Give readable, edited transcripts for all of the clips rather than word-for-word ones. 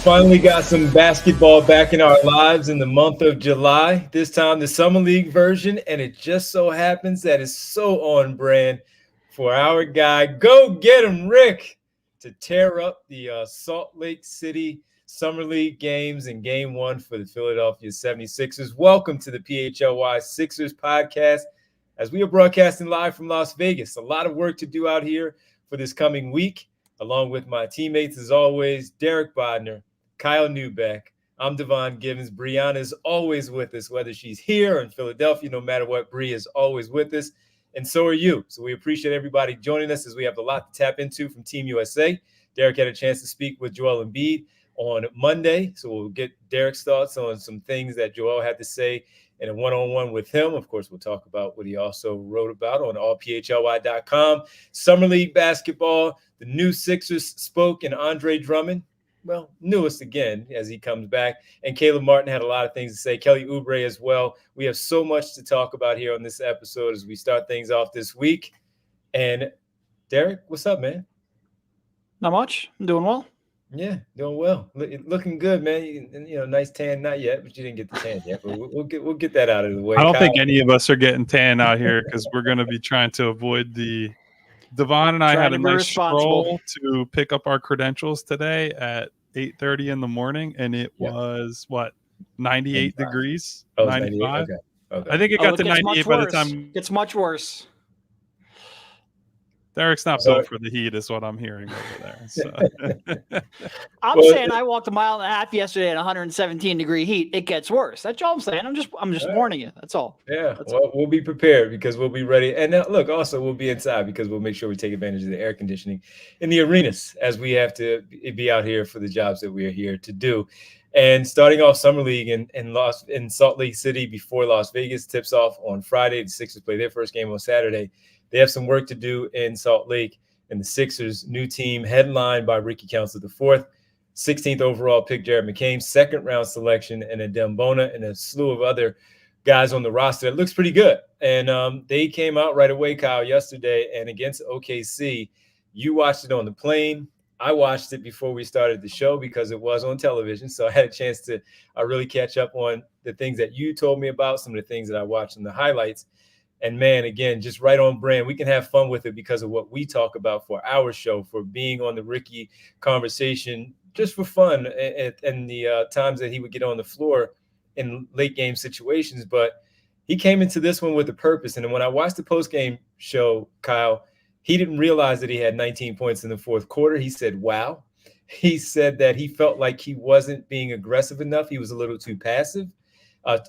Finally got some basketball back in our lives in the month of July. This time the Summer League version, and it just so happens that it's so on brand for our guy. Go get him, Rick, to tear up the Salt Lake City Summer League games in Game 1 for the Philadelphia 76ers. Welcome to the PHLY Sixers podcast as we are broadcasting live from Las Vegas. A lot of work to do out here for this coming week, along with my teammates, as always, Derek Bodner, Kyle Neubeck. I'm Devon Givens. Brianna is always with us, whether she's here or in Philadelphia. No matter what, Bree is always with us, and so are you. So we appreciate everybody joining us as we have a lot to tap into from Team USA. Derek had a chance to speak with Joel Embiid on Monday, so we'll get Derek's thoughts on some things that Joel had to say in a one-on-one with him. Of course, we'll talk about what he also wrote about on allphly.com. Summer League basketball, the new Sixers spoke, and Andre Drummond, well, newest again as he comes back. And Caleb Martin had a lot of things to say. Kelly Oubre as well. We have so much to talk about here on this episode as we start things off this week. And Derek, what's up, man? Not much. I'm doing well. Yeah, doing well. Looking good, man. You know, nice tan. Not yet, but you didn't get the tan yet. But we'll get that out of the way. I don't think any of us are getting tan out here because we're going to be trying to avoid the. Devon and I had a nice stroll to pick up our credentials today at 8:30 in the morning, and it was what 98 degrees, 95. Okay. I think it got to 98 by the time. It's much worse. Derek's not built for the heat, is what I'm hearing over there. So. I'm saying I walked a mile and a half yesterday at 117-degree heat. It gets worse. That's all I'm saying. I'm just warning you. That's all. Yeah. We'll be prepared because we'll be ready. And now, look, also we'll be inside because we'll make sure we take advantage of the air conditioning in the arenas as we have to be out here for the jobs that we are here to do. And starting off Summer League in Salt Lake City before Las Vegas tips off on Friday. The Sixers play their first game on Saturday. They have some work to do in Salt Lake, and the Sixers' new team, headlined by Ricky Council IV, 16th overall pick Jared McCain, second-round selection, and Adem Bona, and a slew of other guys on the roster. It looks pretty good. And they came out right away, Kyle, yesterday, and against OKC. You watched it on the plane. I watched it before we started the show because it was on television, so I had a chance to really catch up on the things that you told me about, some of the things that I watched in the highlights. And man, again, just right on brand. We can have fun with it because of what we talk about for our show, for being on the Ricky conversation, just for fun and the times that he would get on the floor in late game situations. But he came into this one with a purpose. And when I watched the post-game show, Kyle, he didn't realize that he had 19 points in the fourth quarter. He said, wow. He said that he felt like he wasn't being aggressive enough. He was a little too passive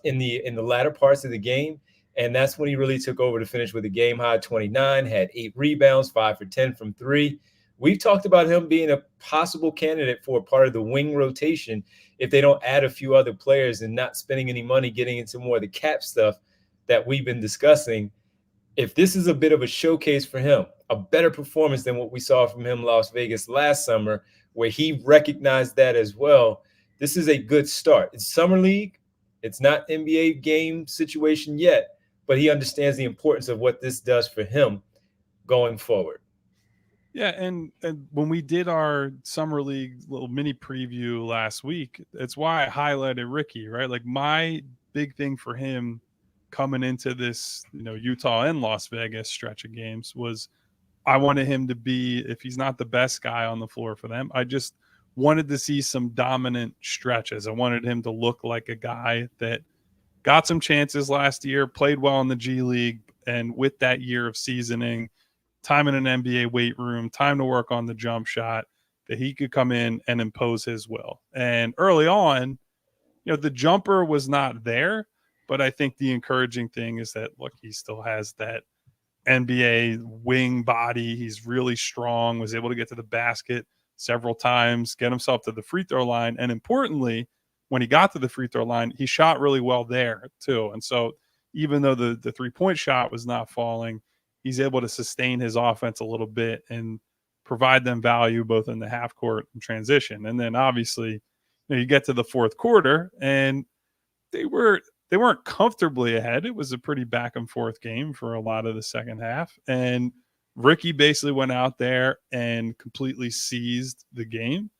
in the latter parts of the game. And that's when he really took over to finish with a game-high 29, had 8 rebounds, 5 for 10 from 3. We've talked about him being a possible candidate for a part of the wing rotation if they don't add a few other players and not spending any money getting into more of the cap stuff that we've been discussing. If this is a bit of a showcase for him, a better performance than what we saw from him in Las Vegas last summer, where he recognized that as well, this is a good start. It's Summer League. It's not NBA game situation yet. But he understands the importance of what this does for him going forward. Yeah, and when we did our Summer League little mini preview last week, it's why I highlighted Ricky, right? Like my big thing for him coming into this, Utah and Las Vegas stretch of games was I wanted him to be, if he's not the best guy on the floor for them, I just wanted to see some dominant stretches. I wanted him to look like a guy that got some chances last year, played well in the G League, and with that year of seasoning, time in an NBA weight room, time to work on the jump shot, that he could come in and impose his will. And early on, the jumper was not there, but I think the encouraging thing is that, look, he still has that NBA wing body. He's really strong, was able to get to the basket several times, get himself to the free throw line, and importantly, when he got to the free throw line, he shot really well there too. And so even though the three-point shot was not falling, he's able to sustain his offense a little bit and provide them value both in the half court and transition. And then obviously you get to the fourth quarter and they weren't comfortably ahead. It was a pretty back and forth game for a lot of the second half. And Ricky basically went out there and completely seized the game.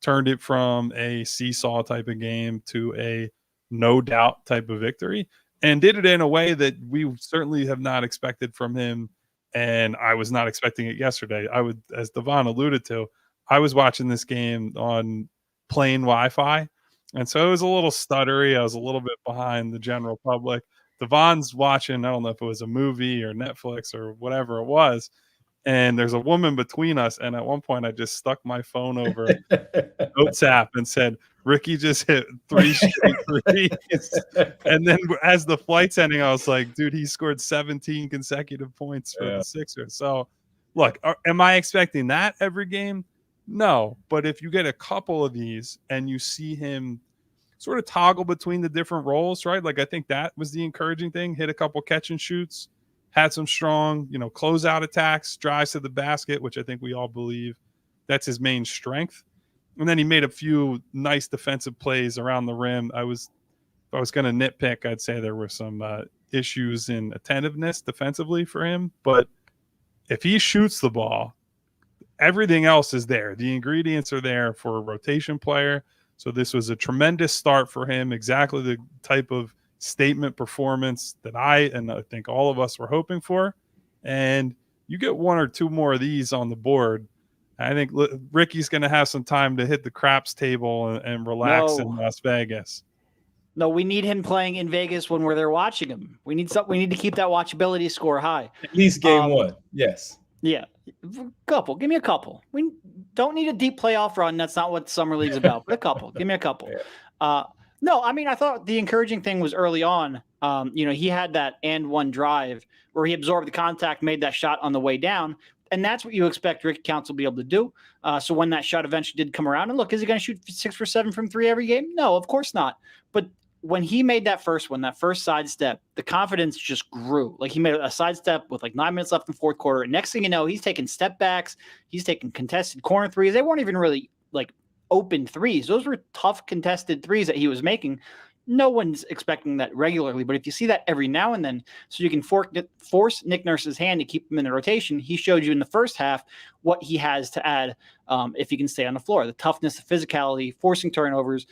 turned it from a seesaw type of game to a no doubt type of victory, and did it in a way that we certainly have not expected from him. And I was not expecting it yesterday. As Devon alluded to, I was watching this game on plain Wi-Fi, and so it was a little stuttery. I was a little bit behind the general public. Devon's watching, I don't know if it was a movie or Netflix or whatever it was, and there's a woman between us, and at one point I just stuck my phone over Notes app and said, Ricky just hit 3 straight threes. And then as the flight's ending, I was like, dude, he scored 17 consecutive points for the Sixers. So look, am I expecting that every game? No, but if you get a couple of these and you see him sort of toggle between the different roles, right? Like, I think that was the encouraging thing. Hit a couple catch and shoots, had some strong, closeout attacks, drives to the basket, which I think we all believe that's his main strength. And then he made a few nice defensive plays around the rim. If I was going to nitpick, I'd say there were some issues in attentiveness defensively for him. But if he shoots the ball, everything else is there. The ingredients are there for a rotation player. So this was a tremendous start for him, exactly the type of statement performance that I think all of us were hoping for. And you get 1 or 2 more of these on the board, I think Ricky's going to have some time to hit the craps table and relax in Las Vegas. No, we need him playing in Vegas when we're there watching him. We need to keep that watchability score high. At least game 1. Yes. Yeah. Couple. Give me a couple. We don't need a deep playoff run. That's not what Summer League's about. But a couple. Give me a couple. Yeah. No, I mean, I thought the encouraging thing was early on. He had that and one drive where he absorbed the contact, made that shot on the way down. And that's what you expect Ricky Council to be able to do. So when that shot eventually did come around, and look, is he going to shoot 6 for 7 from 3 every game? No, of course not. But when he made that first one, that first sidestep, the confidence just grew. Like, he made a sidestep with like 9 minutes left in the fourth quarter. And next thing you know, he's taking step backs. He's taking contested corner threes. They weren't even really like open threes. Those were tough contested threes that he was making. No one's expecting that regularly, but if you see that every now and then, so you can force Nick Nurse's hand to keep him in the rotation, he showed you in the first half what he has to add if he can stay on the floor. The toughness, the physicality, forcing turnovers,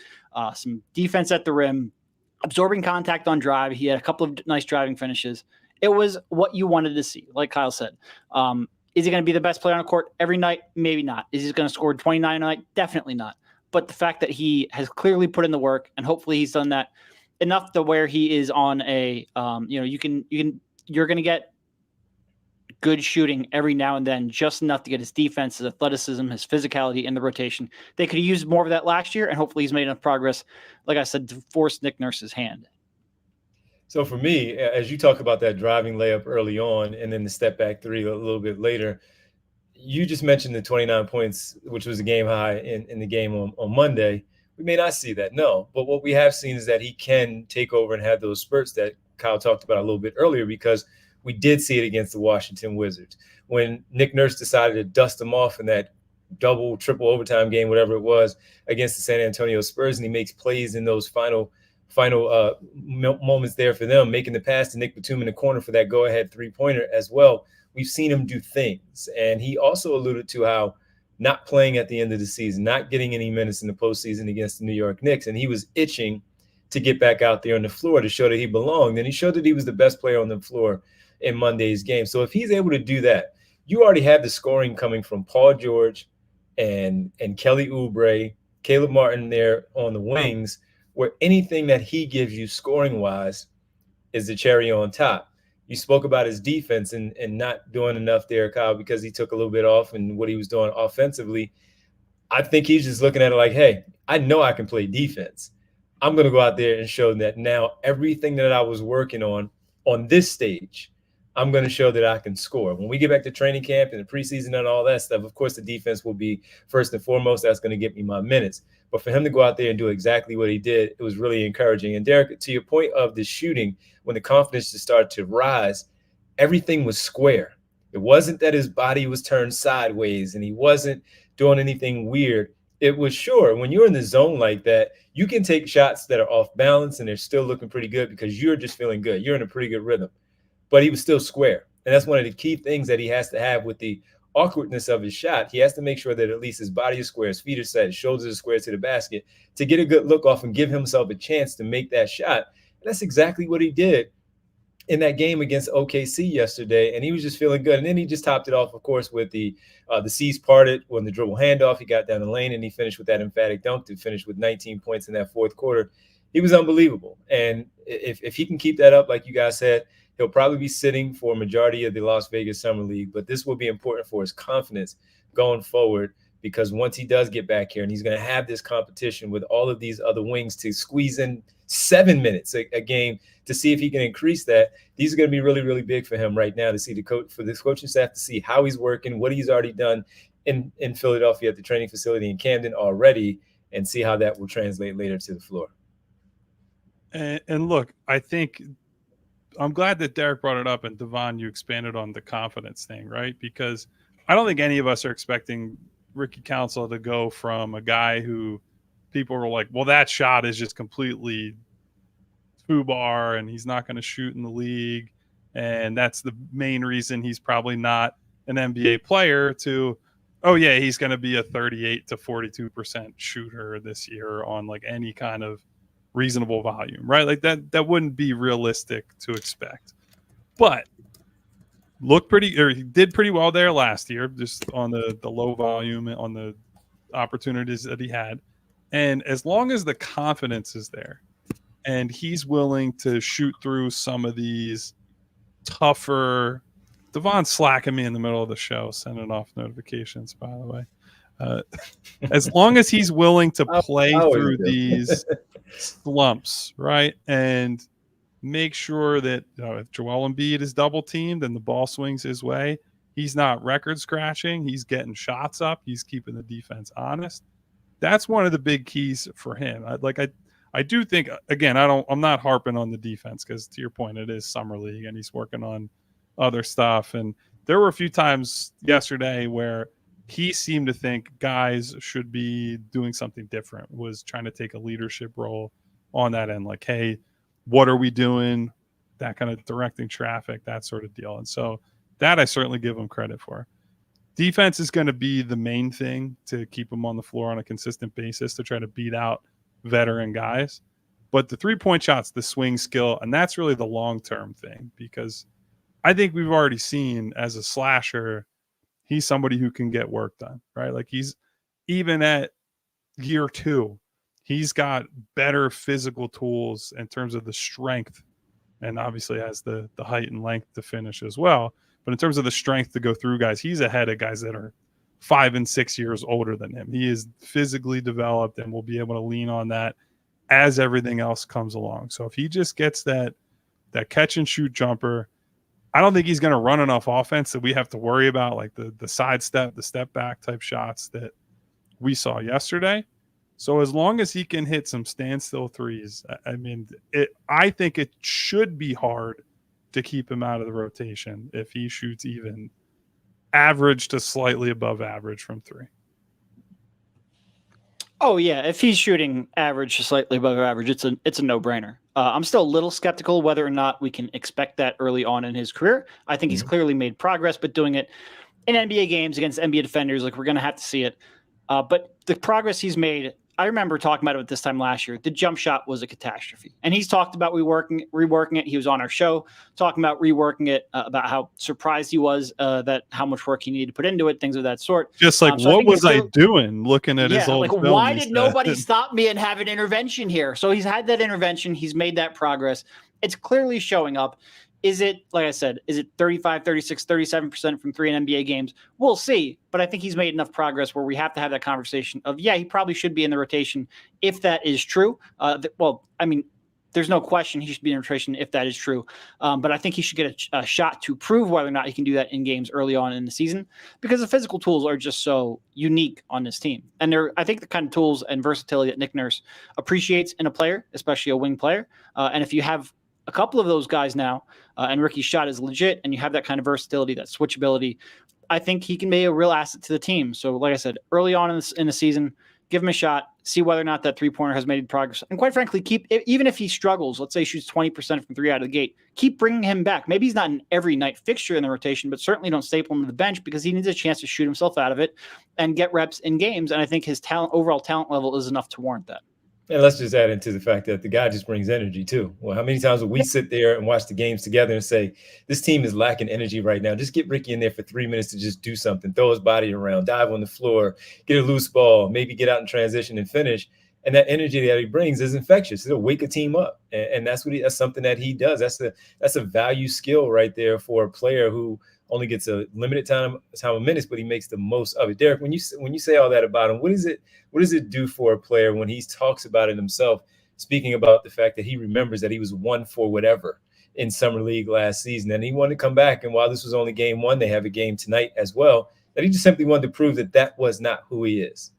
some defense at the rim, absorbing contact on drive. He had a couple of nice driving finishes. It was what you wanted to see, like Kyle said. Is he going to be the best player on the court every night? Maybe not. Is he going to score 29 a night? Definitely not. But the fact that he has clearly put in the work, and hopefully he's done that enough to where he is on a, you're going to get good shooting every now and then, just enough to get his defense, his athleticism, his physicality in the rotation. They could have used more of that last year, and hopefully he's made enough progress, like I said, to force Nick Nurse's hand. So for me, as you talk about that driving layup early on and then the step back 3 a little bit later, you just mentioned the 29 points, which was a game high in the game on Monday. We may not see that, no. But what we have seen is that he can take over and have those spurts that Kyle talked about a little bit earlier, because we did see it against the Washington Wizards. When Nick Nurse decided to dust them off in that double, triple overtime game, whatever it was, against the San Antonio Spurs, and he makes plays in those final moments there for them, making the pass to Nick Batum in the corner for that go-ahead three-pointer as well. We've seen him do things. And he also alluded to how not playing at the end of the season, not getting any minutes in the postseason against the New York Knicks, and he was itching to get back out there on the floor to show that he belonged. And he showed that he was the best player on the floor in Monday's game. So if he's able to do that, you already have the scoring coming from Paul George and Kelly Oubre, Caleb Martin there on the wings, where anything that he gives you scoring-wise is the cherry on top. You spoke about his defense and not doing enough there, Kyle, because he took a little bit off and what he was doing offensively. I think he's just looking at it like, hey, I know I can play defense. I'm going to go out there and show that now everything that I was working on this stage, I'm going to show that I can score. When we get back to training camp and the preseason and all that stuff, of course, the defense will be first and foremost. That's going to get me my minutes. But for him to go out there and do exactly what he did, it was really encouraging. And Derek, to your point of the shooting, when the confidence just started to rise, everything was square. It wasn't that his body was turned sideways and he wasn't doing anything weird. It was, sure, when you're in the zone like that, you can take shots that are off balance and they're still looking pretty good because you're just feeling good. You're in a pretty good rhythm. But he was still square. And that's one of the key things that he has to have with the awkwardness of his shot, he has to make sure that at least his body is square, his feet are set, his shoulders are square to the basket to get a good look off and give himself a chance to make that shot. And that's exactly what he did in that game against OKC yesterday, and he was just feeling good. And then he just topped it off, of course, with the C's parted when the dribble handoff. He got down the lane and he finished with that emphatic dunk to finish with 19 points in that fourth quarter. He was unbelievable. And if he can keep that up, like you guys said, he'll probably be sitting for a majority of the Las Vegas Summer League. But this will be important for his confidence going forward, because once he does get back here and he's going to have this competition with all of these other wings to squeeze in 7 minutes a game to see if he can increase that. These are going to be really, really big for him right now to see for this coaching staff to see how he's working, what he's already done in Philadelphia at the training facility in Camden already, and see how that will translate later to the floor. And look, I think I'm glad that Derek brought it up, and Devon, you expanded on the confidence thing, right? Because I don't think any of us are expecting Ricky Council to go from a guy who people were like, well, that shot is just completely foobar and he's not going to shoot in the league, and that's the main reason he's probably not an NBA player, to, oh yeah, he's going to be a 38 to 42% shooter this year on like any kind of reasonable volume, right? Like that wouldn't be realistic to expect. But he did pretty well there last year, just on the low volume, on the opportunities that he had. And as long as the confidence is there and he's willing to shoot through some of these tougher, Devon's slacking me in the middle of the show, sending off notifications, by the way. As long as he's willing to play through these slumps, right? And make sure that if Joel Embiid is double teamed and the ball swings his way, he's not record scratching. He's getting shots up. He's keeping the defense honest. That's one of the big keys for him. I do think, again, I'm not harping on the defense, because to your point, it is summer league and he's working on other stuff. And there were a few times yesterday where he seemed to think guys should be doing something different, was trying to take a leadership role on that end. Like, hey, what are we doing? That kind of directing traffic, that sort of deal. And so that I certainly give him credit for. Defense is going to be the main thing to keep him on the floor on a consistent basis, to try to beat out veteran guys. But the 3-point shots, the swing skill, and that's really the long-term thing, because I think we've already seen as a slasher, he's somebody who can get work done, right? Like, he's even at year 2, he's got better physical tools in terms of the strength, and obviously has the height and length to finish as well. But in terms of the strength to go through guys, he's ahead of guys that are 5 and 6 years older than him. He is physically developed and will be able to lean on that as everything else comes along. So if he just gets that catch and shoot jumper, I don't think he's going to run enough offense that we have to worry about like the sidestep, the step back type shots that we saw yesterday. So as long as he can hit some standstill threes, I mean, I think it should be hard to keep him out of the rotation if he shoots even average to slightly above average from 3. Oh yeah, if he's shooting average to slightly above average, it's a no-brainer. I'm still a little skeptical whether or not we can expect that early on in his career. I think he's clearly made progress, but doing it in NBA games against NBA defenders, like, we're going to have to see it. But the progress he's made, I remember talking about it this time last year. The jump shot was a catastrophe. And he's talked about reworking it. He was on our show talking about reworking it, about how surprised he was that how much work he needed to put into it, things of that sort. Just like, what was I doing looking at his old film? Why did nobody stop me and have an intervention here? So he's had that intervention. He's made that progress. It's clearly showing up. Is it, like I said, is it 35, 36, 37% from 3 in NBA games? We'll see. But I think he's made enough progress where we have to have that conversation of, yeah, he probably should be in the rotation if that is true. Well, I mean, there's no question he should be in rotation if that is true. But I think he should get a shot to prove whether or not he can do that in games early on in the season, because the physical tools are just so unique on this team. And they're, I think, the kind of tools and versatility that Nick Nurse appreciates in a player, especially a wing player. And if you have a couple of those guys now, and Ricky's shot is legit, and you have that kind of versatility, that switchability, I think he can be a real asset to the team. So like I said, early on in the season, give him a shot, see whether or not that three-pointer has made progress. And quite frankly, even if he struggles, let's say he shoots 20% from three out of the gate, keep bringing him back. Maybe he's not an every night fixture in the rotation, but certainly don't staple him to the bench because he needs a chance to shoot himself out of it and get reps in games. And I think his overall talent level is enough to warrant that. And let's just add into the fact that the guy just brings energy too. Well, how many times will we sit there and watch the games together and say, this team is lacking energy right now. Just get Ricky in there for 3 minutes to just do something, throw his body around, dive on the floor, get a loose ball, maybe get out in transition and finish. And that energy that he brings is infectious. It'll wake a team up. And that's something that he does. That's a value skill right there for a player who only gets a limited time of minutes, but he makes the most of it. Derek, when you say all that about him, what does it do for a player when he talks about it himself, speaking about the fact that he remembers that he was 1 for whatever in Summer League last season, and he wanted to come back, and while this was only game 1, they have a game tonight as well, that he just simply wanted to prove that was not who he is.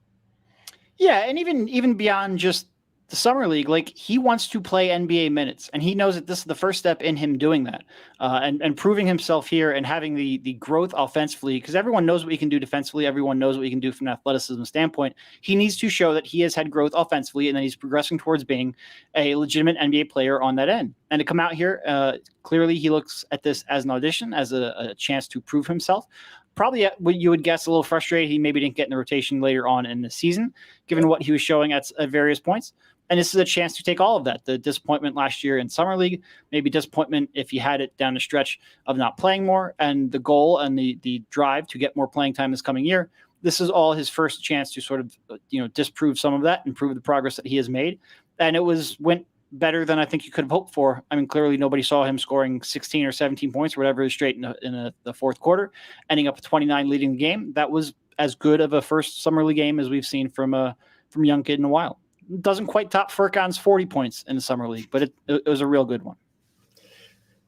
Yeah, and even beyond just the Summer League, like he wants to play NBA minutes, and he knows that this is the first step in him doing that, and proving himself here and having the growth offensively, because everyone knows what he can do defensively. Everyone knows what he can do from an athleticism standpoint. He needs to show that he has had growth offensively and that he's progressing towards being a legitimate NBA player on that end. And to come out here, clearly he looks at this as an audition, as a chance to prove himself. Probably what you would guess a little frustrated. He maybe didn't get in the rotation later on in the season, given what he was showing at various points. And this is a chance to take all of that. The disappointment last year in Summer League, maybe disappointment if he had it down the stretch of not playing more, and the goal and the drive to get more playing time this coming year. This is all his first chance to sort of, disprove some of that and prove the progress that he has made. And it went better than I think you could have hoped for. I mean, clearly nobody saw him scoring 16 or 17 points or whatever straight in the fourth quarter, ending up with 29 leading the game. That was as good of a first Summer League game as we've seen from young kid in a while. Doesn't quite top Furkan's 40 points in the Summer League, but it was a real good one.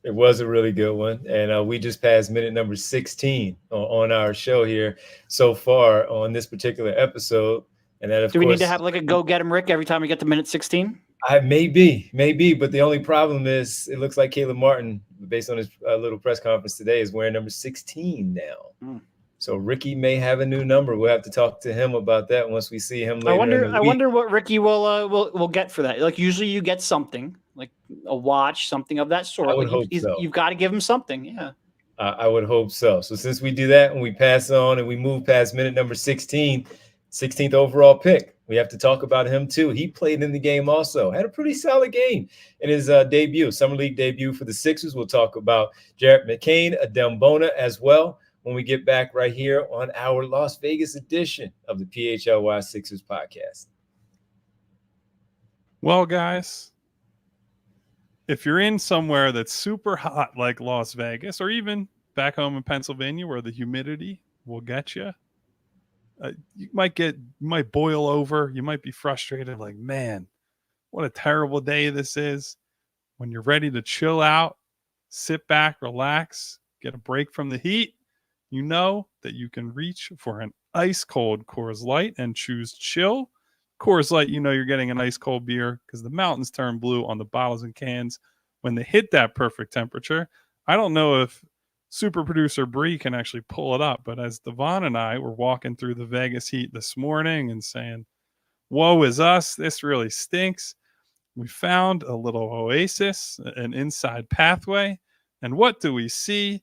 It was a really good one. And we just passed minute number 16 on our show here so far on this particular episode. And that, Do we need to have like a go get him Rick every time we get to minute 16? Maybe. But the only problem is it looks like Caleb Martin, based on his little press conference today, is wearing number 16 now. So Ricky may have a new number. We'll have to talk to him about that once we see him later. I wonder what Ricky will get for that. Like usually you get something like a watch, something of that sort. I would hope so. You've got to give him something. Yeah. I would hope so. So since we do that and we pass on and we move past minute number 16, 16th overall pick, we have to talk about him too. He played in the game also. Had a pretty solid game in his debut, Summer League debut for the Sixers. We'll talk about Jared McCain, Adem Bona as well when we get back right here on our Las Vegas edition of the PHLY Sixers podcast. Well, guys, if you're in somewhere that's super hot like Las Vegas, or even back home in Pennsylvania where the humidity will get you, you might boil over. You might be frustrated like, man, what a terrible day this is. When you're ready to chill out, sit back, relax, get a break from the heat, you know that you can reach for an ice cold Coors Light and choose chill. Coors Light, you know you're getting an ice cold beer because the mountains turn blue on the bottles and cans when they hit that perfect temperature. I don't know if super producer Bree can actually pull it up, but as Devon and I were walking through the Vegas heat this morning and saying, woe is us, this really stinks, we found a little oasis, an inside pathway, and what do we see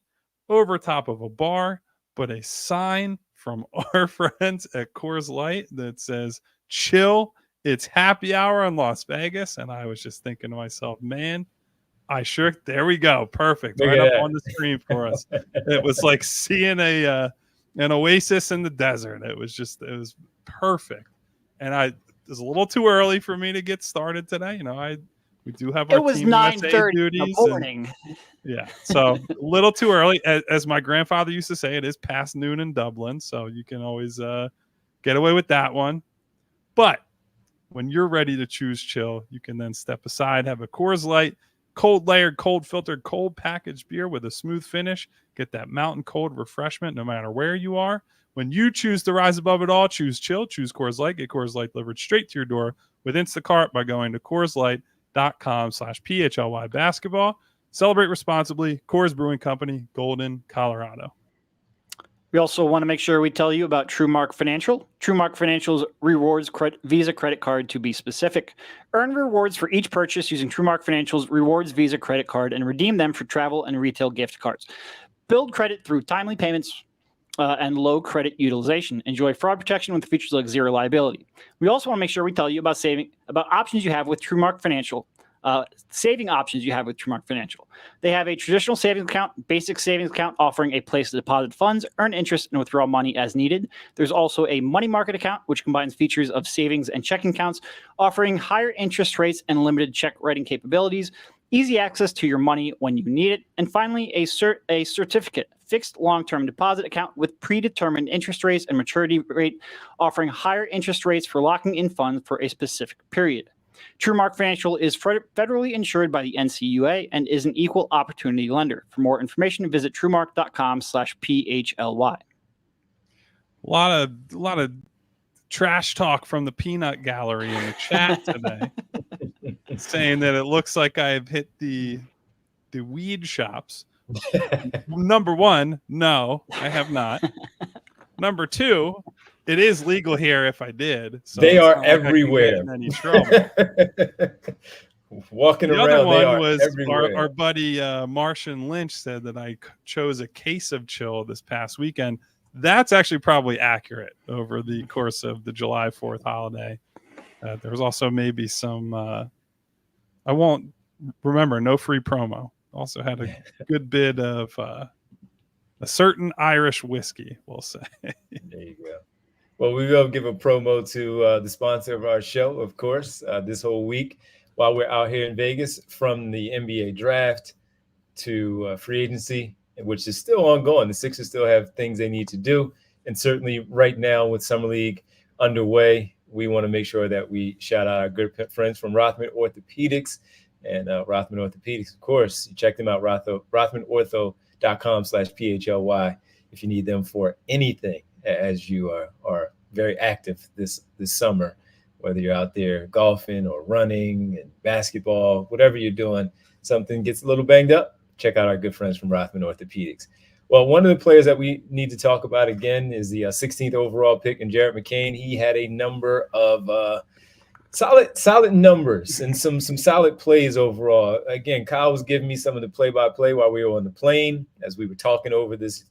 over top of a bar but a sign from our friends at Coors Light that says, chill, it's happy hour in Las Vegas. And I was just thinking to myself, man, there we go. Perfect. Right up on the screen for us. It was like seeing an oasis in the desert. It was perfect. And it was a little too early for me to get started today. We do have our It was Team 9:30 duties in the morning. Yeah, so a little too early. As my grandfather used to say, it is past noon in Dublin, so you can always get away with that one. But when you're ready to choose chill, you can then step aside, have a Coors Light, cold layered, cold filtered, cold packaged beer with a smooth finish. Get that mountain cold refreshment no matter where you are. When you choose to rise above it all, choose chill, choose Coors Light. Get Coors Light delivered straight to your door with Instacart by going to CoorsLight.com/PHLY basketball. Celebrate responsibly. Coors Brewing Company, Golden, Colorado. We also want to make sure we tell you about TrueMark Financial. TrueMark Financial's rewards Visa credit card, to be specific. Earn rewards for each purchase using TrueMark Financial's rewards Visa credit card and redeem them for travel and retail gift cards. Build credit through timely payments and low credit utilization. Enjoy fraud protection with features like zero liability. We also want to make sure we tell you about options you have with TrueMark Financial. Saving options you have with TrueMark Financial. They have a traditional savings account, basic savings account offering a place to deposit funds, earn interest, and withdraw money as needed. There's also a money market account, which combines features of savings and checking accounts, offering higher interest rates and limited check writing capabilities, easy access to your money when you need it, and finally, a certificate, fixed long-term deposit account with predetermined interest rates and maturity rate, offering higher interest rates for locking in funds for a specific period. TrueMark Financial is federally insured by the NCUA and is an equal opportunity lender. For more information, visit truemark.com/PHLY. A lot of trash talk from the peanut gallery in the chat today, saying that it looks like I've hit the weed shops. Number one, no, I have not. Number two, it is legal here if I did. So they are everywhere. Like any trouble. Walking the around, other one they are was everywhere. Our buddy Martian Lynch said that I chose a case of chill this past weekend. That's actually probably accurate over the course of the July 4th holiday. There was also maybe some, I won't remember, no free promo. Also had a good bit of a certain Irish whiskey, we'll say. There you go. Well, we will give a promo to the sponsor of our show, of course, this whole week while we're out here in Vegas, from the NBA draft to free agency, which is still ongoing. The Sixers still have things they need to do. And certainly right now with Summer League underway, we want to make sure that we shout out our good friends from Rothman Orthopedics. And Rothman Orthopedics, of course, you check them out, rothmanortho.com/PHLY if you need them for anything, as you are very active this summer, whether you're out there golfing or running and basketball, whatever you're doing, something gets a little banged up, check out our good friends from Rothman Orthopedics. Well, one of the players that we need to talk about again is the 16th overall pick, and Jared McCain. He had a number of solid numbers and some solid plays overall. Again, Kyle was giving me some of the play-by-play while we were on the plane as we were talking over this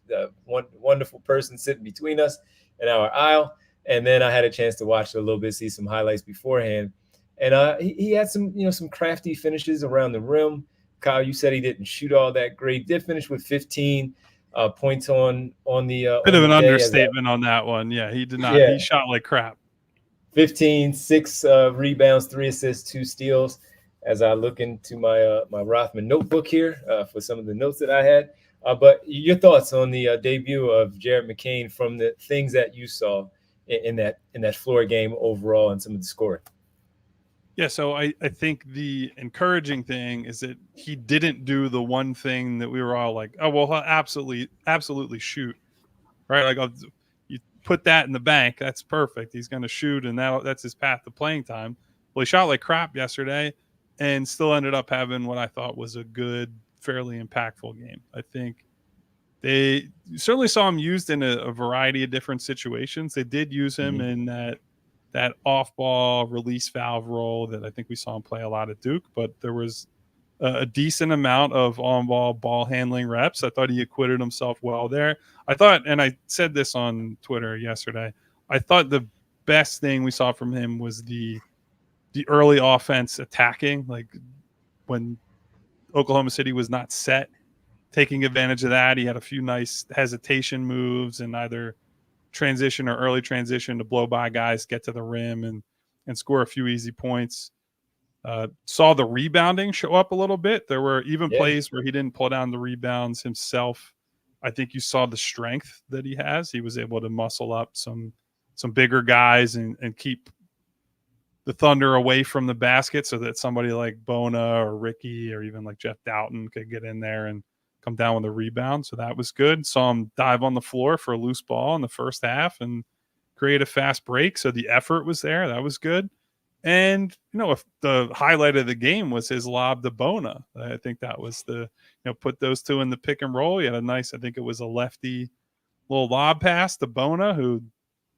wonderful person sitting between us in our aisle. And then I had a chance to watch it a little bit, see some highlights beforehand. And he had some crafty finishes around the rim. Kyle, you said he didn't shoot all that great. Did finish with 15 points on the bit of an understatement on that one. Yeah, he did not. Yeah. He shot like crap. 15, 6 rebounds, 3 assists, 2 steals. As I look into my Rothman notebook here for some of the notes that I had. But your thoughts on the debut of Jared McCain from the things that you saw in that floor game overall and some of the scoring. Yeah, so I think the encouraging thing is that he didn't do the one thing that we were all like, oh, well, he'll absolutely shoot, right? Like, you put that in the bank, that's perfect. He's going to shoot, and that's his path to playing time. Well, he shot like crap yesterday and still ended up having what I thought was a good, fairly impactful game. I think they certainly saw him used in a variety of different situations. They did use him in that off-ball release valve role that I think we saw him play a lot at Duke, but there was a decent amount of on-ball ball handling reps. I thought he acquitted himself well there. I thought, and I said this on Twitter yesterday, I thought the best thing we saw from him was the early offense attacking, like when Oklahoma City was not set, taking advantage of that. He had a few nice hesitation moves and either transition or early transition to blow by guys, get to the rim and score a few easy points. Saw the rebounding show up a little bit. There were even plays where he didn't pull down the rebounds himself. I think you saw the strength that he has. He was able to muscle up some bigger guys and keep the Thunder away from the basket so that somebody like Bona or Ricky or even like Jeff Doughton could get in there and come down with a rebound. So that was good. Saw him dive on the floor for a loose ball in the first half and create a fast break. So the effort was there. That was good. And, if the highlight of the game was his lob to Bona, I think that was put those two in the pick and roll. He had a nice, I think it was a lefty little lob pass to Bona, who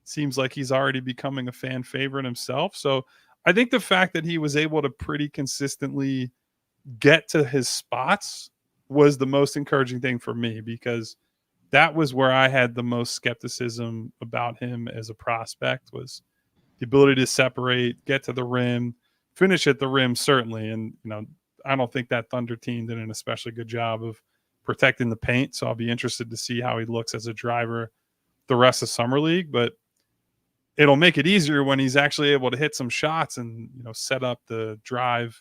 seems like he's already becoming a fan favorite himself. So I think the fact that he was able to pretty consistently get to his spots was the most encouraging thing for me, because that was where I had the most skepticism about him as a prospect, was the ability to separate, get to the rim, finish at the rim, certainly. And, I don't think that Thunder team did an especially good job of protecting the paint. So I'll be interested to see how he looks as a driver the rest of Summer League. But it'll make it easier when he's actually able to hit some shots and, set up the drive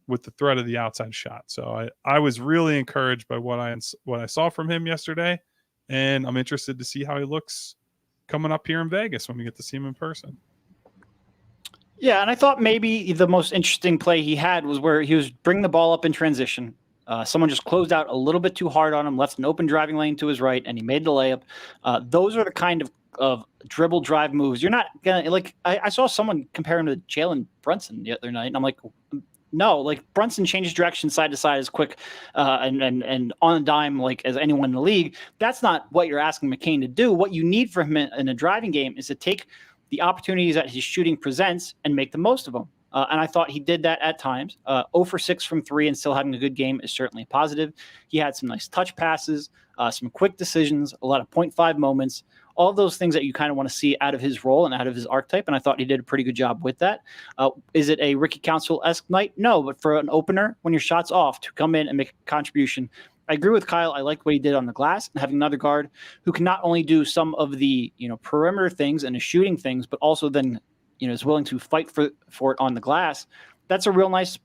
with the threat of the outside shot. So I was really encouraged by what I saw from him yesterday. And I'm interested to see how he looks coming up here in Vegas when we get to see him in person. Yeah, and I thought maybe the most interesting play he had was where he was bringing the ball up in transition. Someone just closed out a little bit too hard on him, left an open driving lane to his right, and he made the layup. Those are the kind of dribble drive moves. You're not going to, I saw someone compare him to Jalen Brunson the other night, and I'm like, no, Brunson changes direction side to side as quick and on a dime as anyone in the league. That's not what you're asking McCain to do. What you need from him in a driving game is to take the opportunities that his shooting presents and make the most of them. And I thought he did that at times. 0 for 6 from 3 and still having a good game is certainly a positive. He had some nice touch passes, some quick decisions, a lot of 0.5 moments, all of those things that you kind of want to see out of his role and out of his archetype. And I thought he did a pretty good job with that. Is it a Ricky Council-esque night? No, but for an opener, when your shot's off, to come in and make a contribution, I agree with Kyle. I like what he did on the glass, and having another guard who can not only do some of the perimeter things and the shooting things, but also then is willing to fight for it on the glass. That's a real nice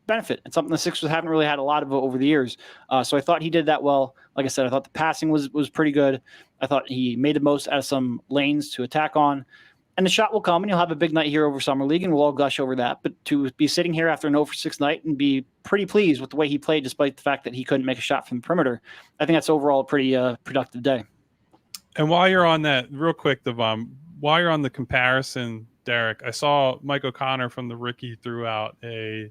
benefit, and something the Sixers haven't really had a lot of over the years. So I thought he did that well. Like I said, I thought the passing was pretty good. I thought he made the most out of some lanes to attack on. And the shot will come, and you'll have a big night here over Summer League, and we'll all gush over that. But to be sitting here after an 0 for 6 night and be pretty pleased with the way he played, despite the fact that he couldn't make a shot from the perimeter, I think that's overall a pretty productive day. And while you're on that, real quick, Devon, while you're on the comparison, Derek, I saw Mike O'Connor from the Ricky threw out a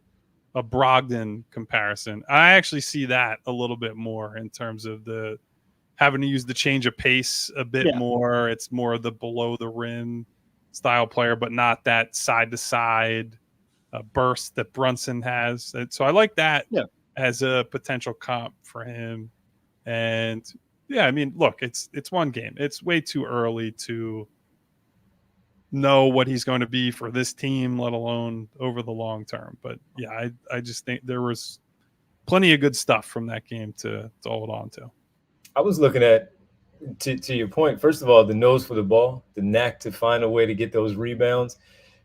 Brogdon comparison. I actually see that a little bit more in terms of the having to use the change of pace a bit more. It's more of the below the rim style player, but not that side to side burst that Brunson has. And so I like that as a potential comp for him. And yeah, I mean, look, it's one game. It's way too early to know what he's going to be for this team, let alone over the long term. But yeah, I just think there was plenty of good stuff from that game to hold on to. I was looking at, to your point, first of all, the nose for the ball, the knack to find a way to get those rebounds.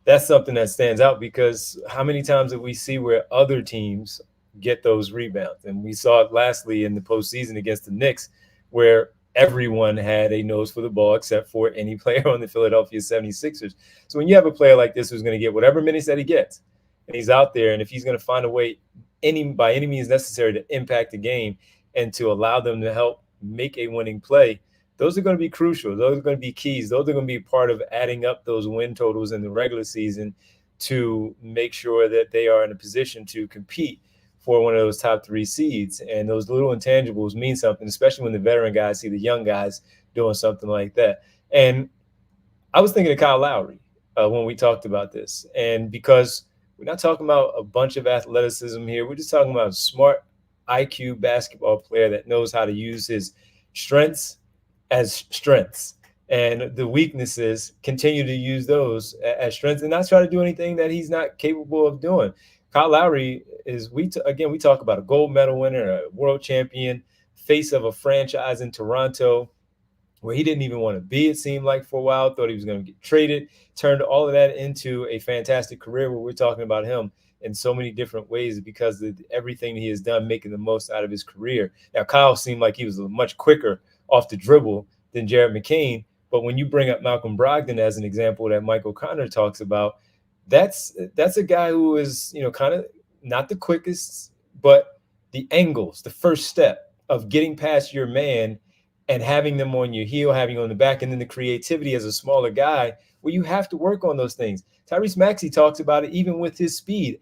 That's something that stands out, because how many times did we see where other teams get those rebounds? And we saw it lastly in the postseason against the Knicks, where everyone had a nose for the ball except for any player on the Philadelphia 76ers. So when you have a player like this who's going to get whatever minutes that he gets, and he's out there, and if he's going to find a way by any means necessary to impact the game and to allow them to help make a winning play, those are going to be crucial. Those are going to be keys. Those are going to be part of adding up those win totals in the regular season to make sure that they are in a position to compete for one of those top 3 seeds. And those little intangibles mean something, especially when the veteran guys see the young guys doing something like that. And I was thinking of Kyle Lowry when we talked about this. And because we're not talking about a bunch of athleticism here, we're just talking about a smart IQ basketball player that knows how to use his strengths as strengths, and the weaknesses, continue to use those as strengths and not try to do anything that he's not capable of doing. Kyle Lowry is, we talk about a gold medal winner, a world champion, face of a franchise in Toronto where he didn't even want to be, it seemed like, for a while, thought he was going to get traded, turned all of that into a fantastic career where we're talking about him in so many different ways because of everything he has done, making the most out of his career. Now, Kyle seemed like he was much quicker off the dribble than Jared McCain, but when you bring up Malcolm Brogdon as an example that Mike O'Connor talks about, that's a guy who is, kind of not the quickest, but the angles, the first step of getting past your man and having them on your heel, having you on the back, and then the creativity as a smaller guy where you have to work on those things. Tyrese Maxey talks about it even with his speed.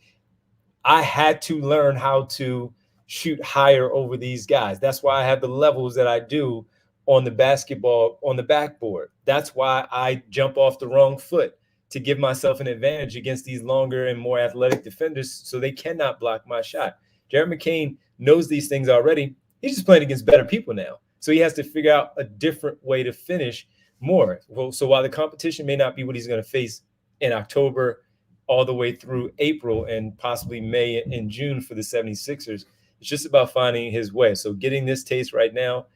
I had to learn how to shoot higher over these guys. That's why I have the levels that I do on the backboard. That's why I jump off the wrong foot, to give myself an advantage against these longer and more athletic defenders so they cannot block my shot. Jared McCain knows these things already. He's just playing against better people now. So he has to figure out a different way to finish more. Well, so while the competition may not be what he's going to face in October all the way through April and possibly May and June for the 76ers, it's just about finding his way. So getting this taste right now,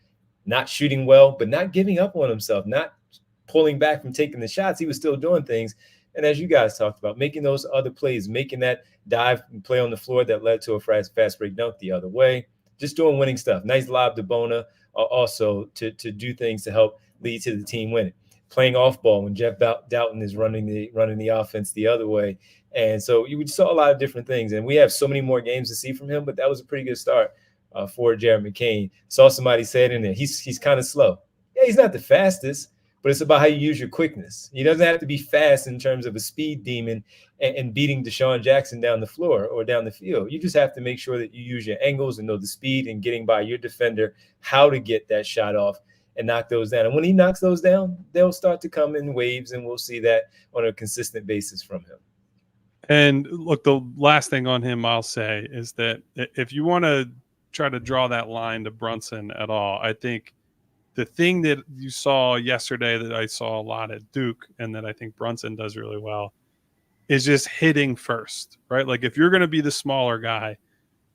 not shooting well, but not giving up on himself, not pulling back from taking the shots. He was still doing things. And as you guys talked about, making those other plays, making that dive play on the floor that led to a fast break dunk the other way, just doing winning stuff. Nice lob to Bona also to do things to help lead to the team winning. Playing off ball when Jeff Doughton is running the offense the other way. And so you saw a lot of different things. And we have so many more games to see from him, but that was a pretty good start for Jared McCain. Saw somebody say it in there. He's kind of slow. Yeah, he's not the fastest, but it's about how you use your quickness. He doesn't have to be fast in terms of a speed demon and beating Deshaun Jackson down the floor or down the field. You just have to make sure that you use your angles and know the speed and getting by your defender, how to get that shot off and knock those down. And when he knocks those down, they'll start to come in waves, and we'll see that on a consistent basis from him. And look, the last thing on him I'll say is that if you want to try to draw that line to Brunson at all, I think the thing that you saw yesterday that I saw a lot at Duke and that I think Brunson does really well is just hitting first, right? Like if you're going to be the smaller guy,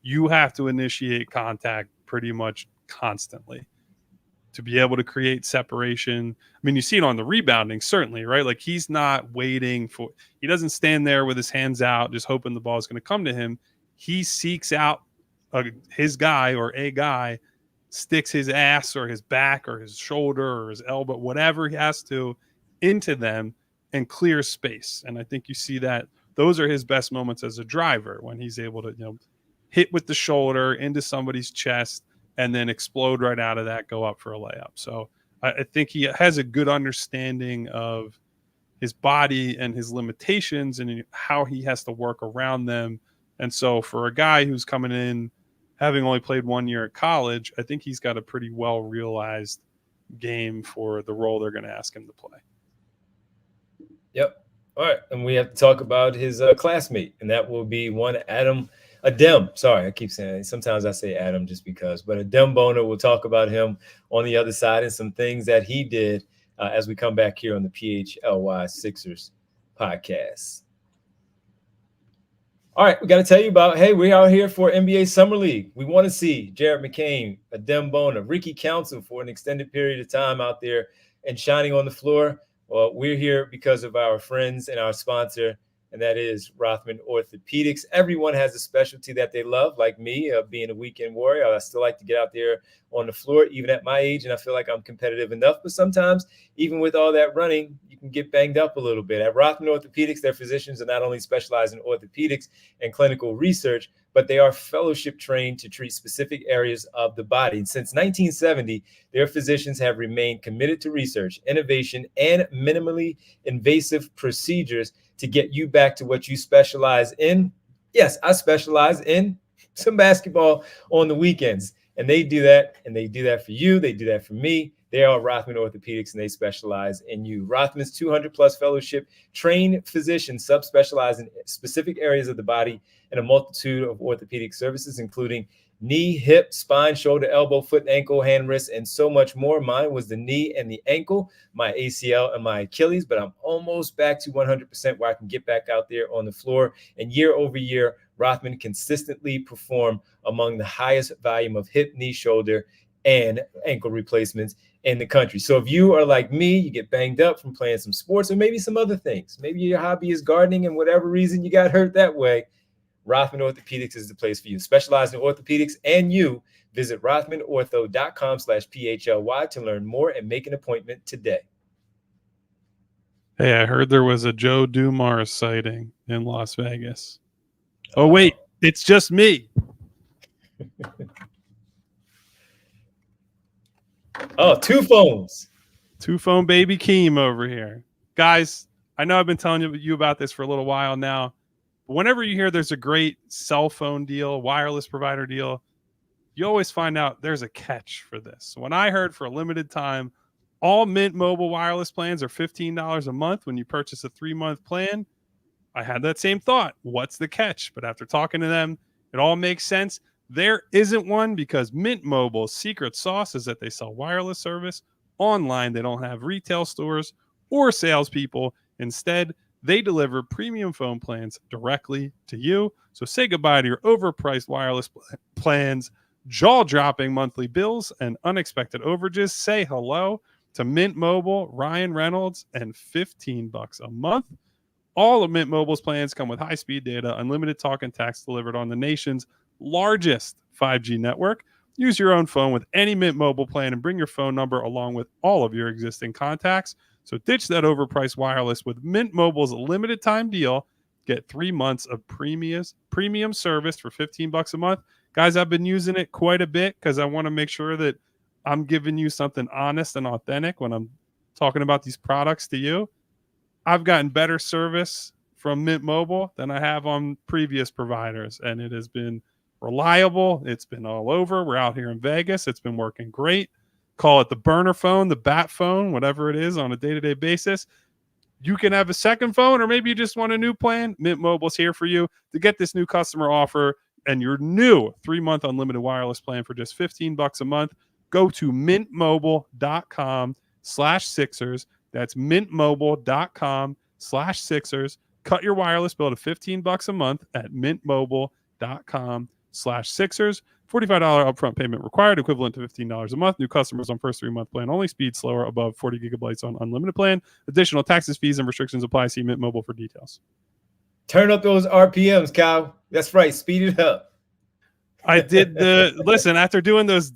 you have to initiate contact pretty much constantly to be able to create separation. I mean, you see it on the rebounding, certainly, right? Like he's not waiting he doesn't stand there with his hands out just hoping the ball is going to come to him. He seeks out his guy or a guy, sticks his ass or his back or his shoulder or his elbow, whatever he has to, into them and clear space. And I think you see that those are his best moments as a driver, when he's able to, hit with the shoulder into somebody's chest and then explode right out of that, go up for a layup. So I think he has a good understanding of his body and his limitations and how he has to work around them. And so for a guy who's coming in, having only played 1 year at college, I think he's got a pretty well-realized game for the role they're going to ask him to play. Yep. All right. And we have to talk about his classmate, and that will be one Adem. Sorry, I keep saying it. Sometimes I say Adam just because, but Adem Bona. We'll talk about him on the other side and some things that he did as we come back here on the PHLY Sixers podcast. All right, we got to tell you about, hey, we're out here for NBA Summer League. We want to see Jared McCain, Adem Bona, Ricky Council for an extended period of time out there and shining on the floor. Well, we're here because of our friends and our sponsor, and that is Rothman Orthopedics. Everyone has a specialty that they love, like me, being a weekend warrior. I still like to get out there on the floor, even at my age, and I feel like I'm competitive enough. But sometimes, even with all that running, you can get banged up a little bit. At Rothman Orthopedics, their physicians are not only specialized in orthopedics and clinical research, but they are fellowship trained to treat specific areas of the body. And since 1970, their physicians have remained committed to research, innovation, and minimally invasive procedures to get you back to what you specialize in. Yes, I specialize in some basketball on the weekends. And they do that, and they do that for you. They do that for me. They are Rothman Orthopedics, and they specialize in you. Rothman's 200-plus fellowship trained physicians subspecialize in specific areas of the body and a multitude of orthopedic services, including knee, hip, spine, shoulder, elbow, foot, ankle, hand, wrist, and so much more. Mine was the knee and the ankle, my ACL and my Achilles, but I'm almost back to 100% where I can get back out there on the floor. And year over year, Rothman consistently perform among the highest volume of hip, knee, shoulder, and ankle replacements in the country. So if you are like me, you get banged up from playing some sports or maybe some other things. Maybe your hobby is gardening and whatever reason you got hurt that way, Rothman Orthopedics is the place for you. Specialized in orthopedics and you. Visit rothmanortho.com/PHLY to learn more and make an appointment today. Hey, I heard there was a Joe Dumars sighting in Las Vegas. Oh, wait, it's just me. Oh, two phones. Two phone baby Keem over here. Guys, I know I've been telling you about this for a little while now. But whenever you hear there's a great cell phone deal, wireless provider deal, you always find out there's a catch for this. When I heard for a limited time, all Mint Mobile wireless plans are $15 a month when you purchase a 3-month plan, I had that same thought. What's the catch? But after talking to them, it all makes sense. There isn't one because Mint Mobile's secret sauce is that they sell wireless service online. They don't have retail stores or salespeople. Instead, they deliver premium phone plans directly to you. So say goodbye to your overpriced wireless plans, jaw-dropping monthly bills, and unexpected overages. Say hello to Mint Mobile, Ryan Reynolds, and $15 a month. All of Mint Mobile's plans come with high-speed data, unlimited talk and text delivered on the nation's largest 5G network. Use your own phone with any Mint Mobile plan and bring your phone number along with all of your existing contacts. So ditch that overpriced wireless with Mint Mobile's limited time deal. Get 3 months of premium service for $15 a month. Guys, I've been using it quite a bit because I want to make sure that I'm giving you something honest and authentic when I'm talking about these products to you. I've gotten better service from Mint Mobile than I have on previous providers, and it has been reliable. It's been all over. We're out here in Vegas. It's been working great. Call it the burner phone, the bat phone, whatever it is on a day-to-day basis. You can have a second phone, or maybe you just want a new plan. Mint Mobile's here for you to get this new customer offer and your new 3-month unlimited wireless plan for just $15 a month. Go to mintmobile.com/Sixers. That's mintmobile.com/Sixers. Cut your wireless bill to $15 a month at mintmobile.com/Sixers. $45 upfront payment required, equivalent to $15 a month. New customers on first 3-month plan only. Speed slower above 40 gigabytes on unlimited plan. Additional taxes, fees, and restrictions apply. See Mint Mobile for details. Turn up those RPMs, Kyle. That's right. Speed it up. I did listen, after doing those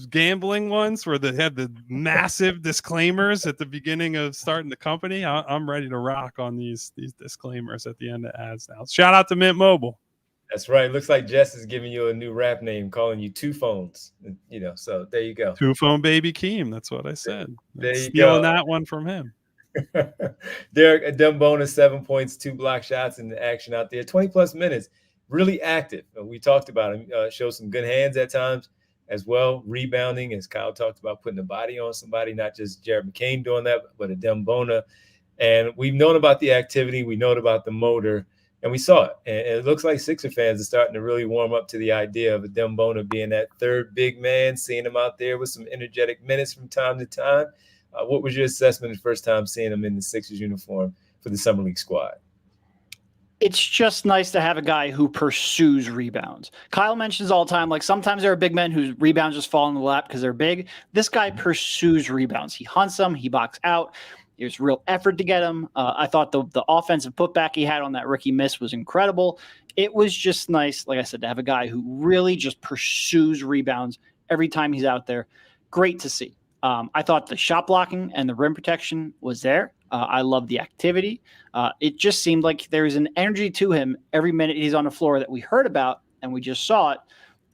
gambling ones where they had the massive disclaimers at the beginning of starting the company, I'm ready to rock on these disclaimers at the end of ads now. Shout out to Mint Mobile. That's right. Looks like Jess is giving you a new rap name, calling you Two Phones. So there you go. Two Phone Baby Keem. That's what I said. There you Stealing go. that one from him. Derek, Adem Bona, 7 points, 2 block shots in the action out there. 20-plus minutes. Really active. We talked about him. Showed some good hands at times as well. Rebounding, as Kyle talked about, putting a body on somebody, not just Jared McCain doing that, but Adem Bona. And we've known about the activity. We know about the motor. And we saw it. And it looks like Sixer fans are starting to really warm up to the idea of Adem Bona being that third big man, seeing him out there with some energetic minutes from time to time. What was your assessment the first time seeing him in the Sixers uniform for the Summer League squad? It's just nice to have a guy who pursues rebounds. Kyle mentions all the time, like sometimes there are big men whose rebounds just fall in the lap because they're big. This guy pursues rebounds. He hunts them. He boxes out. There's real effort to get him. I thought the offensive putback he had on that rookie miss was incredible. It was just nice, like I said, to have a guy who really just pursues rebounds every time he's out there. Great to see. I thought the shot blocking and the rim protection was there. I love the activity. It just seemed like there's an energy to him every minute he's on the floor that we heard about and we just saw it.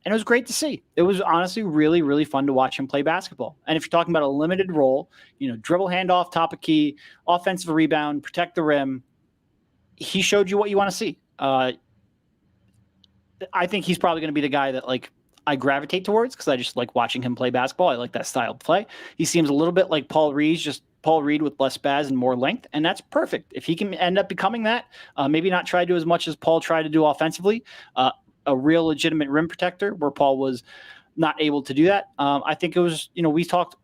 And it was great to see. It was honestly really, really fun to watch him play basketball. And if you're talking about a limited role, dribble handoff, top of key, offensive rebound, protect the rim, he showed you what you want to see. I think he's probably going to be the guy that I gravitate towards because I just like watching him play basketball. I like that style of play. He seems a little bit like Paul Reed, just Paul Reed with less spaz and more length, and that's perfect. If he can end up becoming that, maybe not try to do as much as Paul tried to do offensively, a real legitimate rim protector where Paul was not able to do that. I think it was, we talked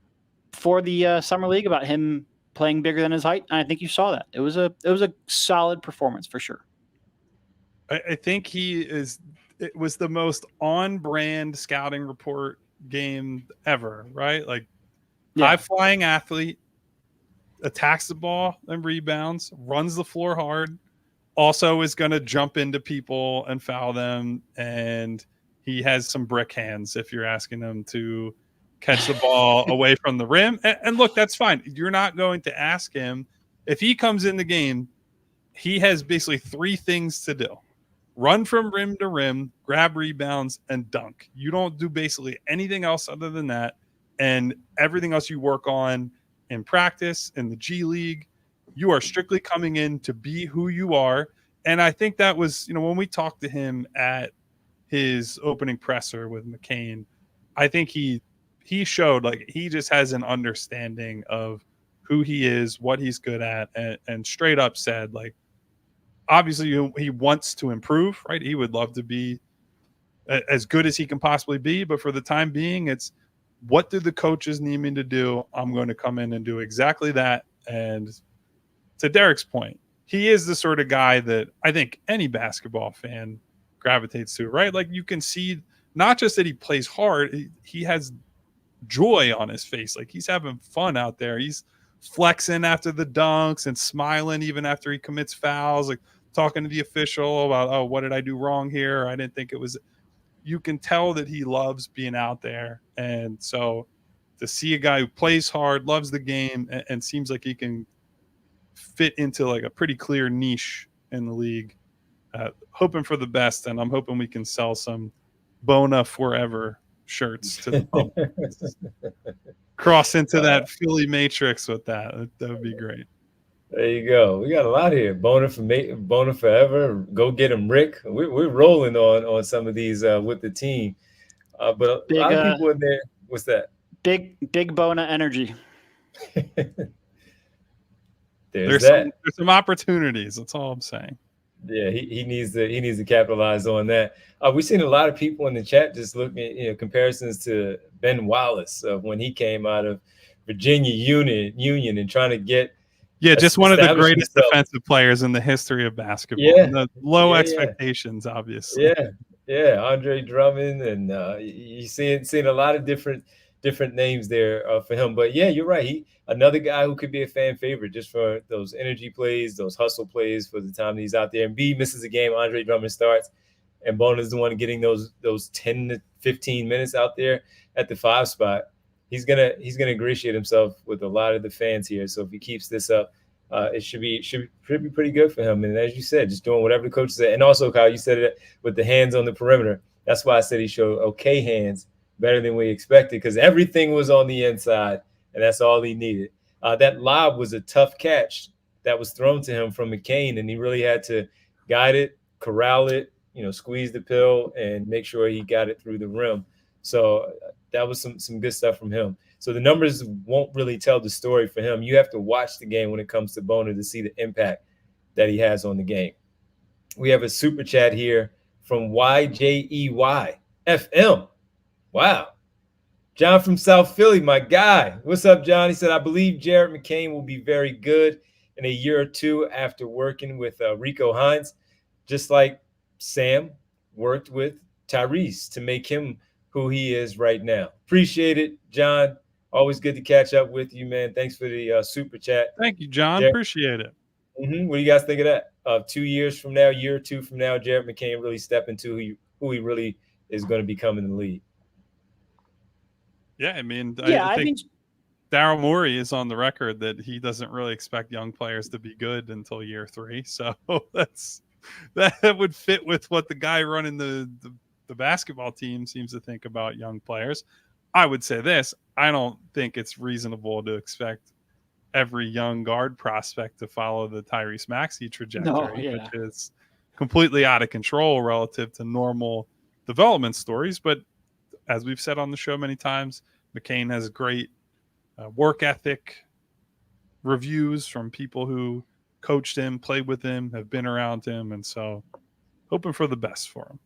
for the Summer League about him playing bigger than his height, and I think you saw that. It was a solid performance for sure. I think it was the most on-brand scouting report game ever, right? Like high-flying athlete, attacks the ball and rebounds, runs the floor hard, also is going to jump into people and foul them, and he has some brick hands if you're asking him to catch the ball away from the rim. And look, that's fine. You're not going to ask him. If he comes in the game, he has basically 3 things to do. Run from rim to rim, grab rebounds, and dunk. You don't do basically anything else other than that. And everything else you work on in practice, in the G League, you are strictly coming in to be who you are. And I think that was, when we talked to him at his opening presser with McCain, I think he showed like he just has an understanding of who he is, what he's good at, and straight up said, like, obviously he wants to improve, right? He would love to be as good as he can possibly be, but for the time being, it's what do the coaches need me to do? I'm going to come in and do exactly that. And to Derek's point, he is the sort of guy that I think any basketball fan gravitates to, right? Like, you can see not just that he plays hard, he has joy on his face. Like, he's having fun out there. He's flexing after the dunks and smiling even after he commits fouls, like talking to the official about, oh, what did I do wrong here? I didn't think it was. You can tell that he loves being out there. And so to see a guy who plays hard, loves the game, and seems like he can fit into like a pretty clear niche in the league, hoping for the best. And I'm hoping we can sell some Bona forever shirts to the public. Cross into that Philly matrix with that. That would be great. There you go. We got a lot here. Bona forever. Go get him, Rick. We're rolling on some of these with the team. But a lot of people in there. What's that? Big Bona energy. There's some opportunities. That's all I'm saying. Yeah, he needs to capitalize on that. We've seen a lot of people in the chat just looking at comparisons to Ben Wallace of when he came out of Virginia Union and trying to get just one of the greatest defensive players in the history of basketball. Yeah, low expectations, obviously. Yeah, Andre Drummond, and you seeing a lot of different names there for him. But yeah, you're right. Another guy who could be a fan favorite just for those energy plays, those hustle plays for the time that he's out there. Embiid misses a game, Andre Drummond starts, and Bona is the one getting those 10 to 15 minutes out there at the 5 spot. He's gonna ingratiate himself with a lot of the fans here. So if he keeps this up, it should be pretty good for him. And as you said, just doing whatever the coach said. And also, Kyle, you said it with the hands on the perimeter. That's why I said he showed okay hands, better than we expected, because everything was on the inside, and that's all he needed. That lob was a tough catch that was thrown to him from McCain, and he really had to guide it, corral it, squeeze the pill, and make sure he got it through the rim. So that was some good stuff from him. So the numbers won't really tell the story for him. You have to watch the game when it comes to Bona to see the impact that he has on the game. We have a super chat here from YJEYFM. Wow. John from South Philly, my guy. What's up, John? He said, I believe Jared McCain will be very good in a year or two after working with Rico Hines, just like Sam worked with Tyrese to make him who he is right now. Appreciate it, John. Always good to catch up with you, man. Thanks for the super chat. Thank you, John. Jared, appreciate it. What do you guys think of that? 2 years from now, year or two from now, Jared McCain really step into who he really is going to become in the league. Yeah, I think Daryl Morey is on the record that he doesn't really expect young players to be good until year 3. So that would fit with what the guy running the basketball team seems to think about young players. I would say this. I don't think it's reasonable to expect every young guard prospect to follow the Tyrese Maxey trajectory, which is completely out of control relative to normal development stories. But as we've said on the show many times, McCain has great work ethic reviews from people who coached him, played with him, have been around him. And so hoping for the best for him.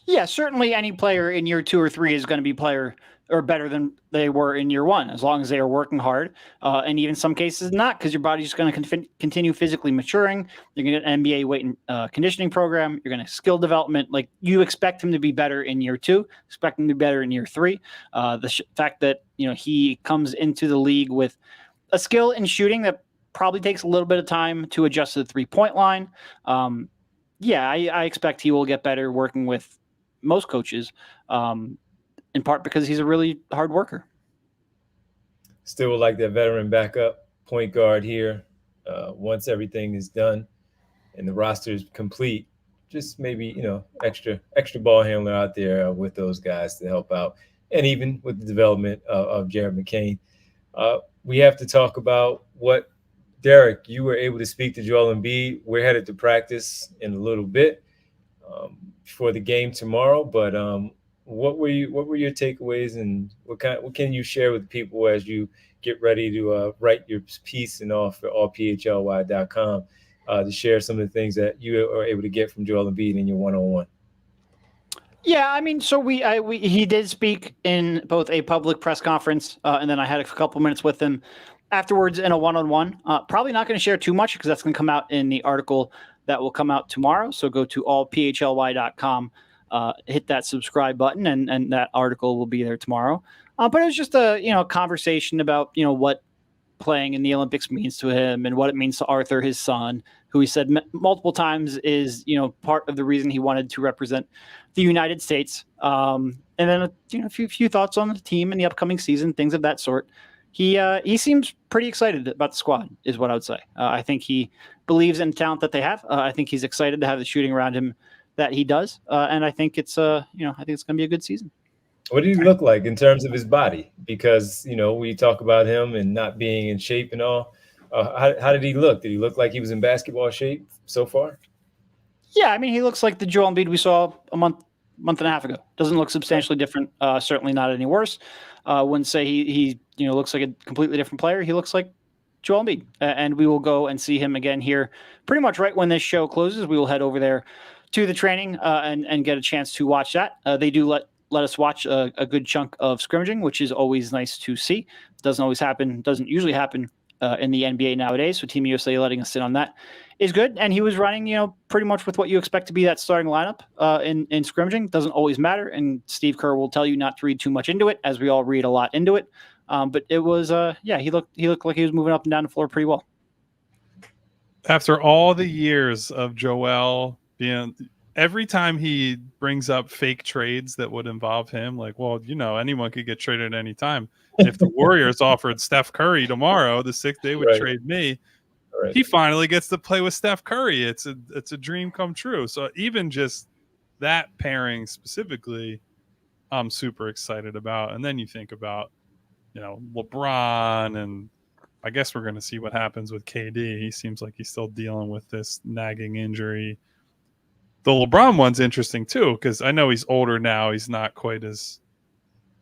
Yeah, certainly any player in year 2 or 3 is going to be player or better than they were in year 1, as long as they are working hard. And even some cases not, because your body's going to continue physically maturing. You're going to get an NBA weight and conditioning program. You're going to skill development. Like, you expect him to be better in year 2, expect him to be better in year 3. The fact that, he comes into the league with a skill in shooting that probably takes a little bit of time to adjust to the 3-point line. I expect he will get better working with most coaches, in part because he's a really hard worker. Still would like that veteran backup point guard here. Once everything is done and the roster is complete, just maybe, extra ball handler out there with those guys to help out. And even with the development of Jared McCain. We have to talk about what, Derek, you were able to speak to Joel Embiid. We're headed to practice in a little bit. for the game tomorrow. But what were your takeaways, and what can you share with people as you get ready to write your piece and all for allphly.com to share some of the things that you are able to get from Joel Embiid in your one-on-one? Yeah, I mean, so he did speak in both a public press conference, and then I had a couple minutes with him afterwards in a one-on-one. Probably not going to share too much because that's going to come out in the article that will come out tomorrow. So go to allphly.com, hit that subscribe button, and that article will be there tomorrow. But it was just a conversation about what playing in the Olympics means to him and what it means to Arthur, his son, who he said multiple times is part of the reason he wanted to represent the United States. And then a few thoughts on the team and the upcoming season, things of that sort. He seems pretty excited about the squad, is what I would say. I think he believes in the talent that they have. I think he's excited to have the shooting around him that he does, and I think it's I think it's going to be a good season. What did he look like in terms of his body? Because we talk about him and not being in shape and all. How did he look? Did he look like he was in basketball shape so far? Yeah, I mean, he looks like the Joel Embiid we saw a month and a half ago. Doesn't look substantially different. Certainly not any worse. Wouldn't say he looks like a completely different player. He looks like Joel Embiid, and we will go and see him again here pretty much right when this show closes. We will head over there to the training and get a chance to watch that. They do let us watch a good chunk of scrimmaging, which is always nice to see. Doesn't usually happen in the NBA nowadays. So Team USA letting us in on that is good. And he was running, pretty much with what you expect to be that starting lineup in scrimmaging. Doesn't always matter. And Steve Kerr will tell you not to read too much into it, as we all read a lot into it. But it was, he looked like he was moving up and down the floor pretty well. After all the years of Joel being, every time he brings up fake trades that would involve him, like, well, anyone could get traded at any time. If the Warriors offered Steph Curry tomorrow, the Sixth they would trade me. Right. He finally gets to play with Steph Curry. It's a dream come true. So even just that pairing specifically, I'm super excited about. And then you think about, LeBron, and I guess we're going to see what happens with KD. He seems like he's still dealing with this nagging injury. The LeBron one's interesting too, because I know he's older now. He's not quite as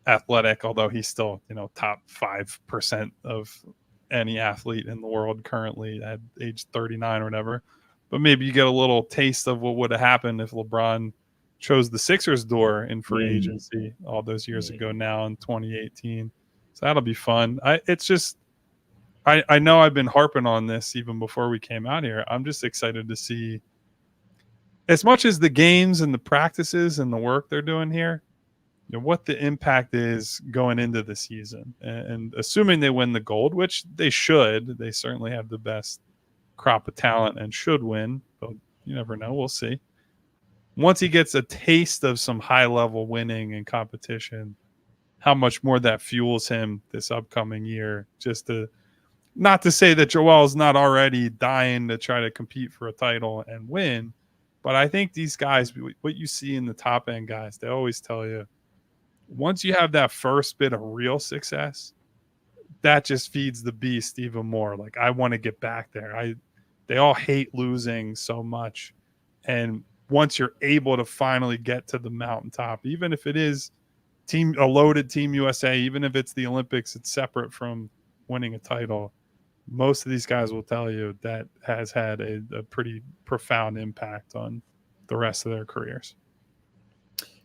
athletic, although he's still, top 5% of any athlete in the world currently at age 39 or whatever. But maybe you get a little taste of what would have happened if LeBron chose the Sixers door in free agency all those years ago now in 2018. So that'll be fun. I know I've been harping on this even before we came out here. I'm just excited to see, as much as the games and the practices and the work they're doing here, what the impact is going into the season. And assuming they win the gold, which they should, they certainly have the best crop of talent and should win, but you never know. We'll see. Once he gets a taste of some high-level winning and competition, how much more that fuels him this upcoming year. Not to say that Joel's not already dying to try to compete for a title and win, but I think these guys, what you see in the top end guys, they always tell you, once you have that first bit of real success, that just feeds the beast even more. Like, I want to get back there. They all hate losing so much. And once you're able to finally get to the mountaintop, even if it is a loaded Team USA, even if it's the Olympics, it's separate from winning a title. Most of these guys will tell you that has had a pretty profound impact on the rest of their careers.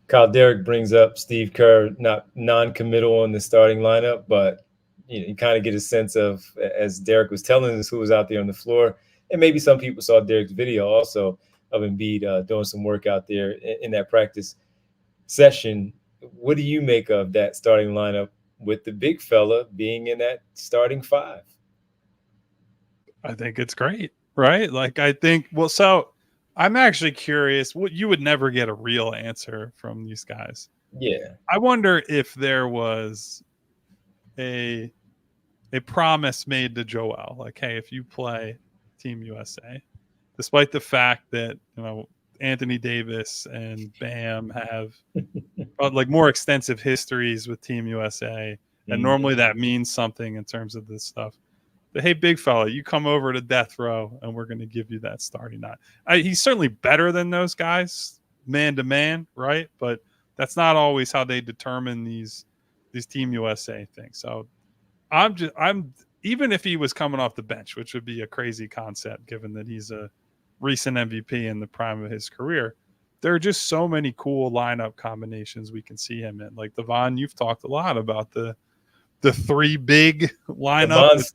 Kyle, Derek brings up Steve Kerr, not non-committal on the starting lineup, but you kind of get a sense of, as Derek was telling us, who was out there on the floor. And maybe some people saw Derek's video also of Embiid doing some work out there in that practice session. What do you make of that starting lineup with the big fella being in that starting five? I think it's great, right? Like, I think, so I'm actually curious. What you would never get a real answer from these guys. Yeah. I wonder if there was a promise made to Joel, like, hey, if you play Team USA, despite the fact that, Anthony Davis and Bam have like more extensive histories with Team USA. And normally that means something in terms of this stuff. But hey, big fella, you come over to death row and we're going to give you that starting nine. He's certainly better than those guys, man to man, right? But that's not always how they determine these Team USA things. So I'm even if he was coming off the bench, which would be a crazy concept given that he's a recent MVP in the prime of his career, there are just so many cool lineup combinations we can see him in. Like Devon, you've talked a lot about the three big lineup with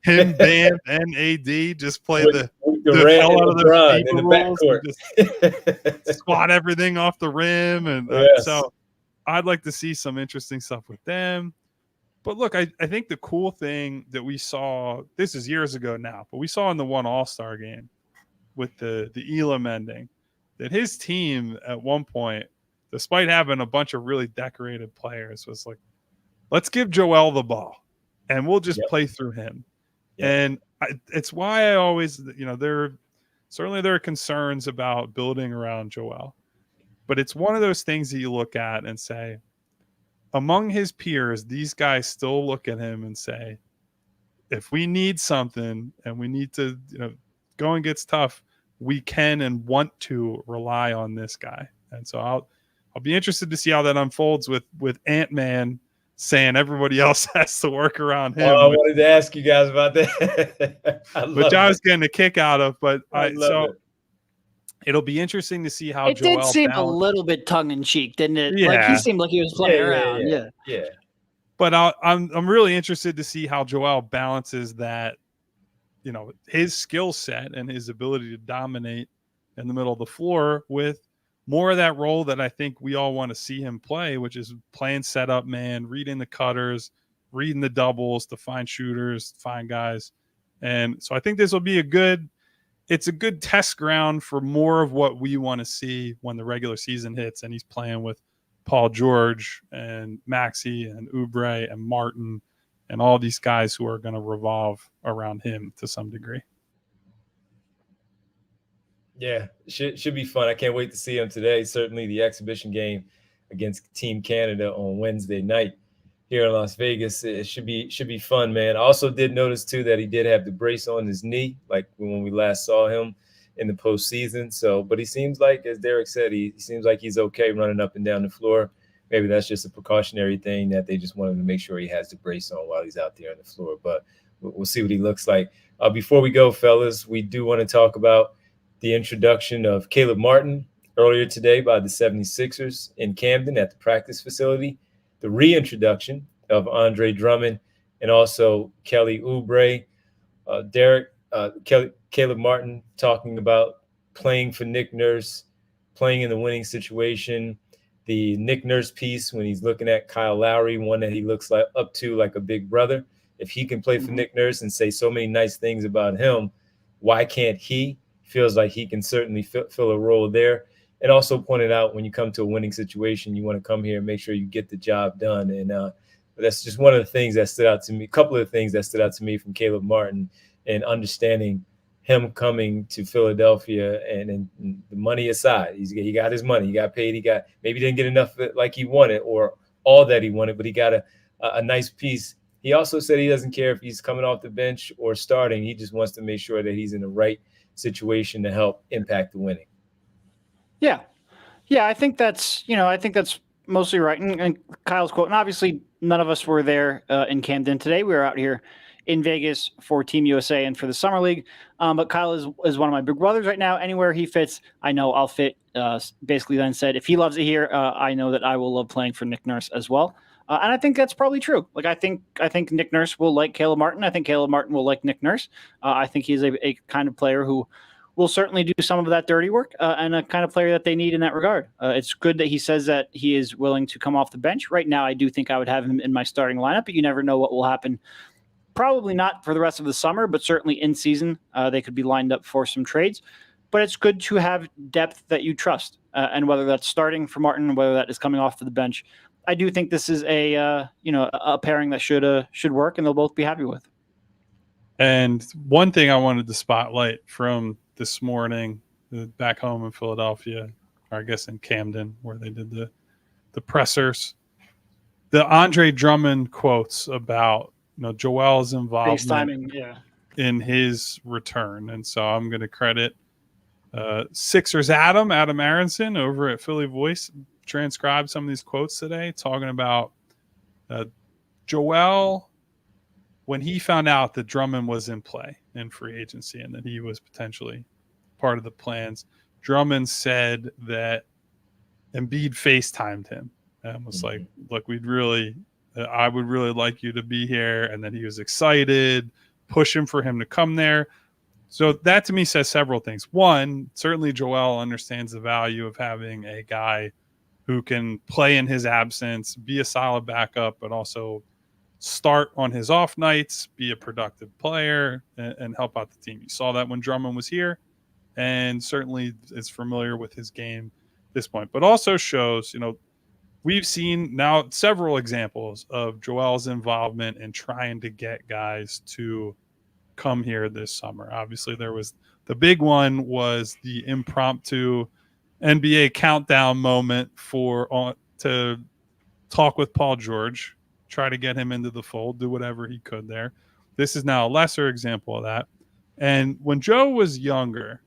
him, Bam, and AD. Just play the hell out of those FIBA in the rules backcourt. just squat everything off the rim. And so I'd like to see some interesting stuff with them. But look, I think the cool thing that we saw, this is years ago now, but we saw in the one All-Star game with the Elam ending, that his team at one point, despite having a bunch of really decorated players, was like, let's give Joel the ball and we'll just play through him. Yep. And it's why I always, there are concerns about building around Joel, but it's one of those things that you look at and say, among his peers, these guys still look at him and say, if we need something and we need to, going gets tough, we can and want to rely on this guy. And so I'll be interested to see how that unfolds with Ant-Man saying everybody else has to work around him. I wanted to ask you guys about that. Which I was getting a kick out of, but it'll be interesting to see how Joel did seem a little bit tongue in cheek, didn't it? Yeah. Like he seemed like he was playing around. Yeah. But I'm really interested to see how Joel balances that, his skill set and his ability to dominate in the middle of the floor with more of that role that I think we all want to see him play, which is playing setup man, reading the cutters, reading the doubles to find shooters, find guys. And so I think this will be a good test ground for more of what we want to see when the regular season hits and he's playing with Paul George and Maxey and Oubre and Martin and all these guys who are going to revolve around him to some degree. Yeah, should be fun. I can't wait to see him today. Certainly the exhibition game against Team Canada on Wednesday night here in Las Vegas. It should be fun, man. I also did notice too that he did have the brace on his knee, like when we last saw him in the postseason. So, but he seems like, as Derek said, he seems like he's okay running up and down the floor. Maybe that's just a precautionary thing that they just want him to make sure he has the brace on while he's out there on the floor. But we'll see what he looks like. Before we go, fellas, we do want to talk about the introduction of Caleb Martin earlier today by the 76ers in Camden at the practice facility, the reintroduction of Andre Drummond and also Kelly Oubre. Derek, Caleb Martin talking about playing for Nick Nurse, playing in the winning situation, the Nick Nurse piece when he's looking at Kyle Lowry, one that he looks like up to like a big brother. If he can play for Nick Nurse and say so many nice things about him, why can't he? Feels like he can certainly fill a role there. And also pointed out when you come to a winning situation, you want to come here and make sure you get the job done. And that's just one of the things that stood out to me, a couple of things that stood out to me from Caleb Martin and understanding him coming to Philadelphia and the money aside. He got his money. He got paid. Maybe didn't get enough of it like he wanted or all that he wanted, but he got a nice piece. He also said he doesn't care if he's coming off the bench or starting. He just wants to make sure that he's in the right situation to help impact the winning. Yeah. I think that's mostly right. And Kyle's quote, and obviously none of us were there in Camden today. We were out here in Vegas for Team USA and for the Summer League. But Kyle is one of my big brothers right now. Anywhere he fits, I know I'll fit. Basically then said, if he loves it here, I know that I will love playing for Nick Nurse as well. And I think that's probably true. Like, I think Nick Nurse will like Caleb Martin. I think Caleb Martin will like Nick Nurse. I think he's a kind of player who will certainly do some of that dirty work and a kind of player that they need in that regard. It's good that he says that he is willing to come off the bench. Right now, I do think I would have him in my starting lineup, but you never know what will happen. Probably not for the rest of the summer, but certainly in season, they could be lined up for some trades. But it's good to have depth that you trust, and whether that's starting for Martin, whether that is coming off to the bench. I do think this is a pairing that should work, and they'll both be happy with. And one thing I wanted to spotlight from this morning back home in Philadelphia, or I guess in Camden, where they did the pressers, the Andre Drummond quotes about Joel's involvement in his return. And so I'm going to credit Sixers Adam Aronson over at Philly Voice transcribed some of these quotes today, talking about Joel when he found out that Drummond was in play in free agency and that he was potentially part of the plans. Drummond said that Embiid FaceTimed him and was like, look, I would really like you to be here. And then he was excited, pushing for him to come there. So that to me says several things. One, certainly Joel understands the value of having a guy who can play in his absence, be a solid backup, but also start on his off nights, be a productive player, and help out the team. You saw that when Drummond was here, and certainly is familiar with his game at this point. But also shows, we've seen now several examples of Joel's involvement in trying to get guys to come here this summer. Obviously, the big one was the impromptu NBA countdown moment to talk with Paul George, try to get him into the fold, do whatever he could there. This is now a lesser example of that. And when Joe was younger,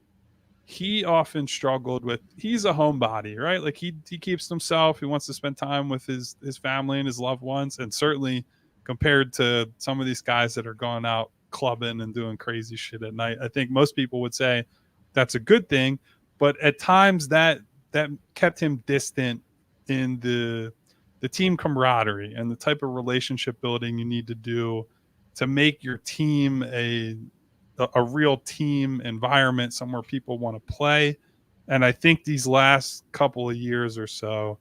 he often struggled with, he's a homebody, right? Like he keeps himself. He wants to spend time with his family and his loved ones. And certainly compared to some of these guys that are going out clubbing and doing crazy shit at night, I think most people would say that's a good thing. But at times that kept him distant in the team camaraderie and the type of relationship building you need to do to make your team a real team environment, somewhere people want to play. And I think these last couple of years or so,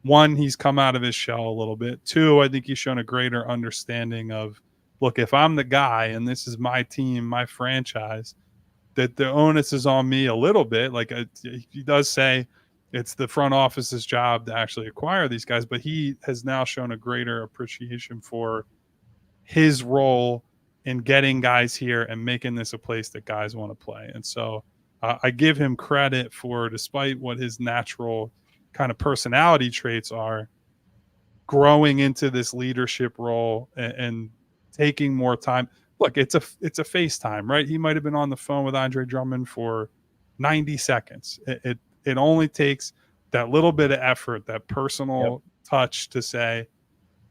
one, he's come out of his shell a little bit. Two, I think he's shown a greater understanding of, look, if I'm the guy and this is my team, my franchise, that the onus is on me a little bit. Like he does say it's the front office's job to actually acquire these guys, but he has now shown a greater appreciation for his role in getting guys here and making this a place that guys want to play. And so I give him credit for, despite what his natural kind of personality traits are, growing into this leadership role and taking more time. Look, it's a FaceTime, right? He might have been on the phone with Andre Drummond for 90 seconds. It only takes that little bit of effort, that personal touch to say,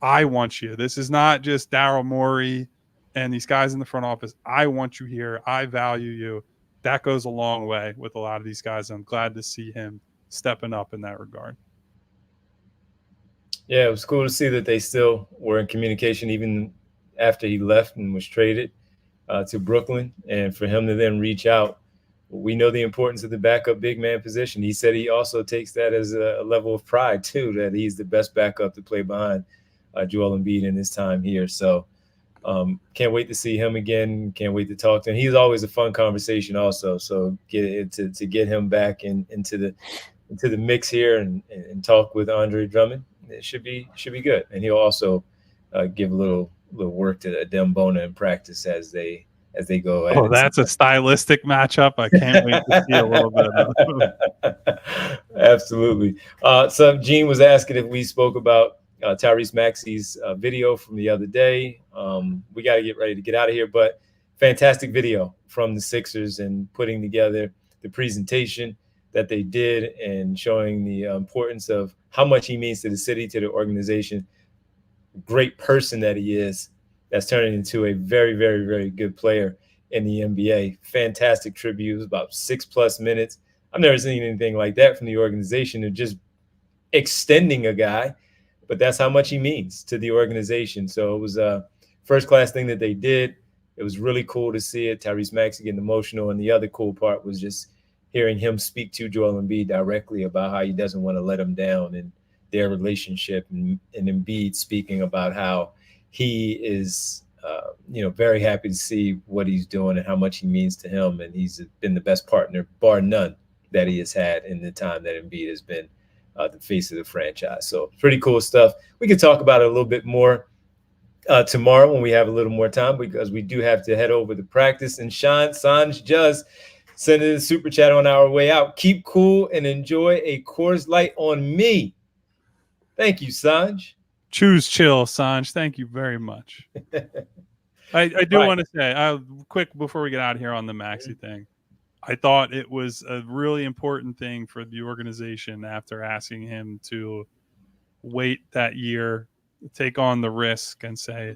I want you. This is not just Daryl Morey and these guys in the front office. I want you here. I value you. That goes a long way with a lot of these guys. I'm glad to see him stepping up in that regard. Yeah, it was cool to see that they still were in communication even after he left and was traded to Brooklyn, and for him to then reach out. We know the importance of the backup big man position. He said he also takes that as a level of pride too, that he's the best backup to play behind Joel Embiid in his time here. So can't wait to see him again. Can't wait to talk to him. He's always a fun conversation also. So to get him back into the mix here and talk with Andre Drummond, it should be good. And he'll also give a little work to Adem Bona in practice as they go. Oh, that's a stylistic matchup. I can't wait to see a little bit of. Absolutely. So Gene was asking if we spoke about Tyrese Maxey's video from the other day. We got to get ready to get out of here, but fantastic video from the Sixers and putting together the presentation that they did and showing the importance of how much he means to the city, to the organization. Great person that he is, that's turning into a very, very, very good player in the NBA. Fantastic tribute. It was about 6+ minutes. I've never seen anything like that from the organization of just extending a guy, but that's how much he means to the organization. So it was a first-class thing that they did. It was really cool to see it. Tyrese Maxey getting emotional, and the other cool part was just hearing him speak to Joel Embiid directly about how he doesn't want to let him down in their relationship, and Embiid speaking about how he is, very happy to see what he's doing and how much he means to him. And he's been the best partner, bar none, that he has had in the time that Embiid has been the face of the franchise. So pretty cool stuff. We can talk about it a little bit more tomorrow when we have a little more time, because we do have to head over to practice. And Sanj just sent in a super chat on our way out. Keep cool and enjoy a Coors Light on me. Thank you, Sanj. Choose chill, Sanj. Thank you very much. I do want to say, quick before we get out of here on the Maxey thing, I thought it was a really important thing for the organization after asking him to wait that year, take on the risk and say,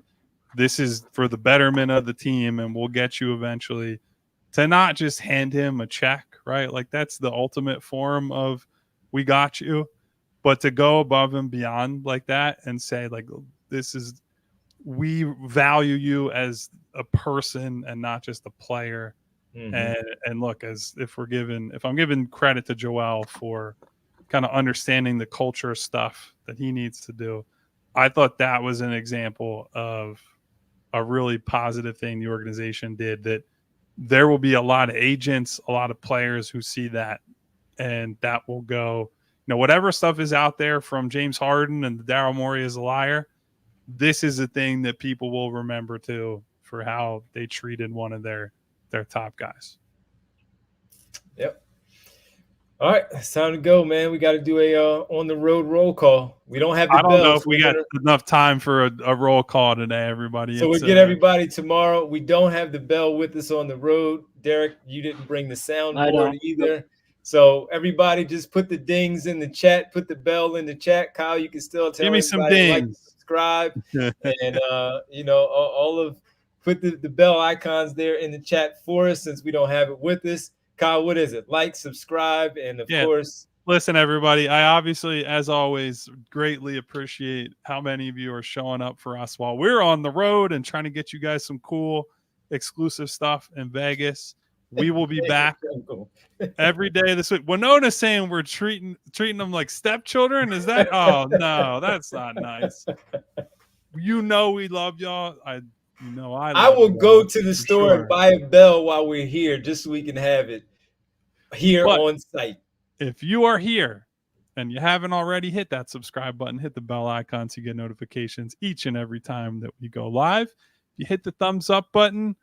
this is for the betterment of the team and we'll get you eventually, to not just hand him a check, right? Like that's the ultimate form of we got you, but to go above and beyond like that and say like, we value you as a person and not just a player. Mm-hmm. And look, if I'm giving credit to Joel for kind of understanding the culture stuff that he needs to do, I thought that was an example of a really positive thing the organization did, that there will be a lot of agents, a lot of players who see that, and that will go, whatever stuff is out there from James Harden and Daryl Morey is a liar. This is a thing that people will remember too for how they treated one of their top guys. Yep. All right, it's time to go, man. We got to do a on the road roll call. We don't have the bell. I don't know if we got enough time for a roll call today, everybody. So we'll get everybody tomorrow. We don't have the bell with us on the road. Derek, you didn't bring the soundboard either. So everybody just put the dings in the chat. Put the bell in the chat. Kyle, you can still tell me some dings. Like, subscribe, and all of put the bell icons there in the chat for us since we don't have it with us. Kyle, what is it? Like, subscribe, and of course. Listen, everybody, I obviously, as always, greatly appreciate how many of you are showing up for us while we're on the road and trying to get you guys some cool exclusive stuff in Vegas. We will be back every day this week. Winona's saying we're treating them like stepchildren. Is that? Oh, no, that's not nice. We love y'all. I will go to the store and buy a bell while we're here just so we can have it here on site. If you are here and you haven't already, hit that subscribe button, hit the bell icon so you get notifications each and every time that we go live. If you hit the thumbs up button,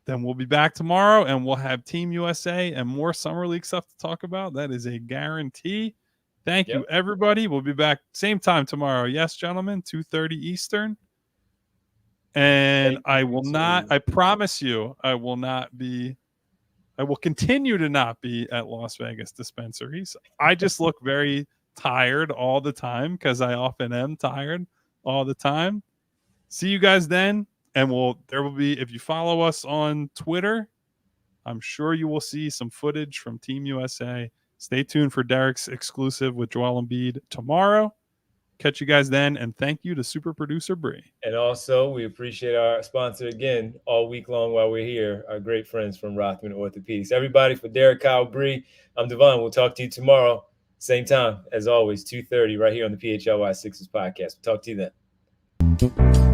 then we'll be back tomorrow and we'll have Team USA and more Summer League stuff to talk about. That is a guarantee. Thank you, everybody. We'll be back same time tomorrow. Yes, gentlemen, 2:30 Eastern. And I promise you, I will continue to not be at Las Vegas dispensaries. I just look very tired all the time because I often am tired all the time. See you guys then. And there will be, if you follow us on Twitter, I'm sure you will see some footage from Team USA. Stay tuned for Derek's exclusive with Joel Embiid tomorrow. Catch you guys then, and thank you to super producer Bree. And also, we appreciate our sponsor again all week long while we're here, our great friends from Rothman Orthopedics. Everybody, for Derek, Kyle, Bree, I'm Devon. We'll talk to you tomorrow, same time, as always, 2:30, right here on the PHLY Sixers podcast. We'll talk to you then.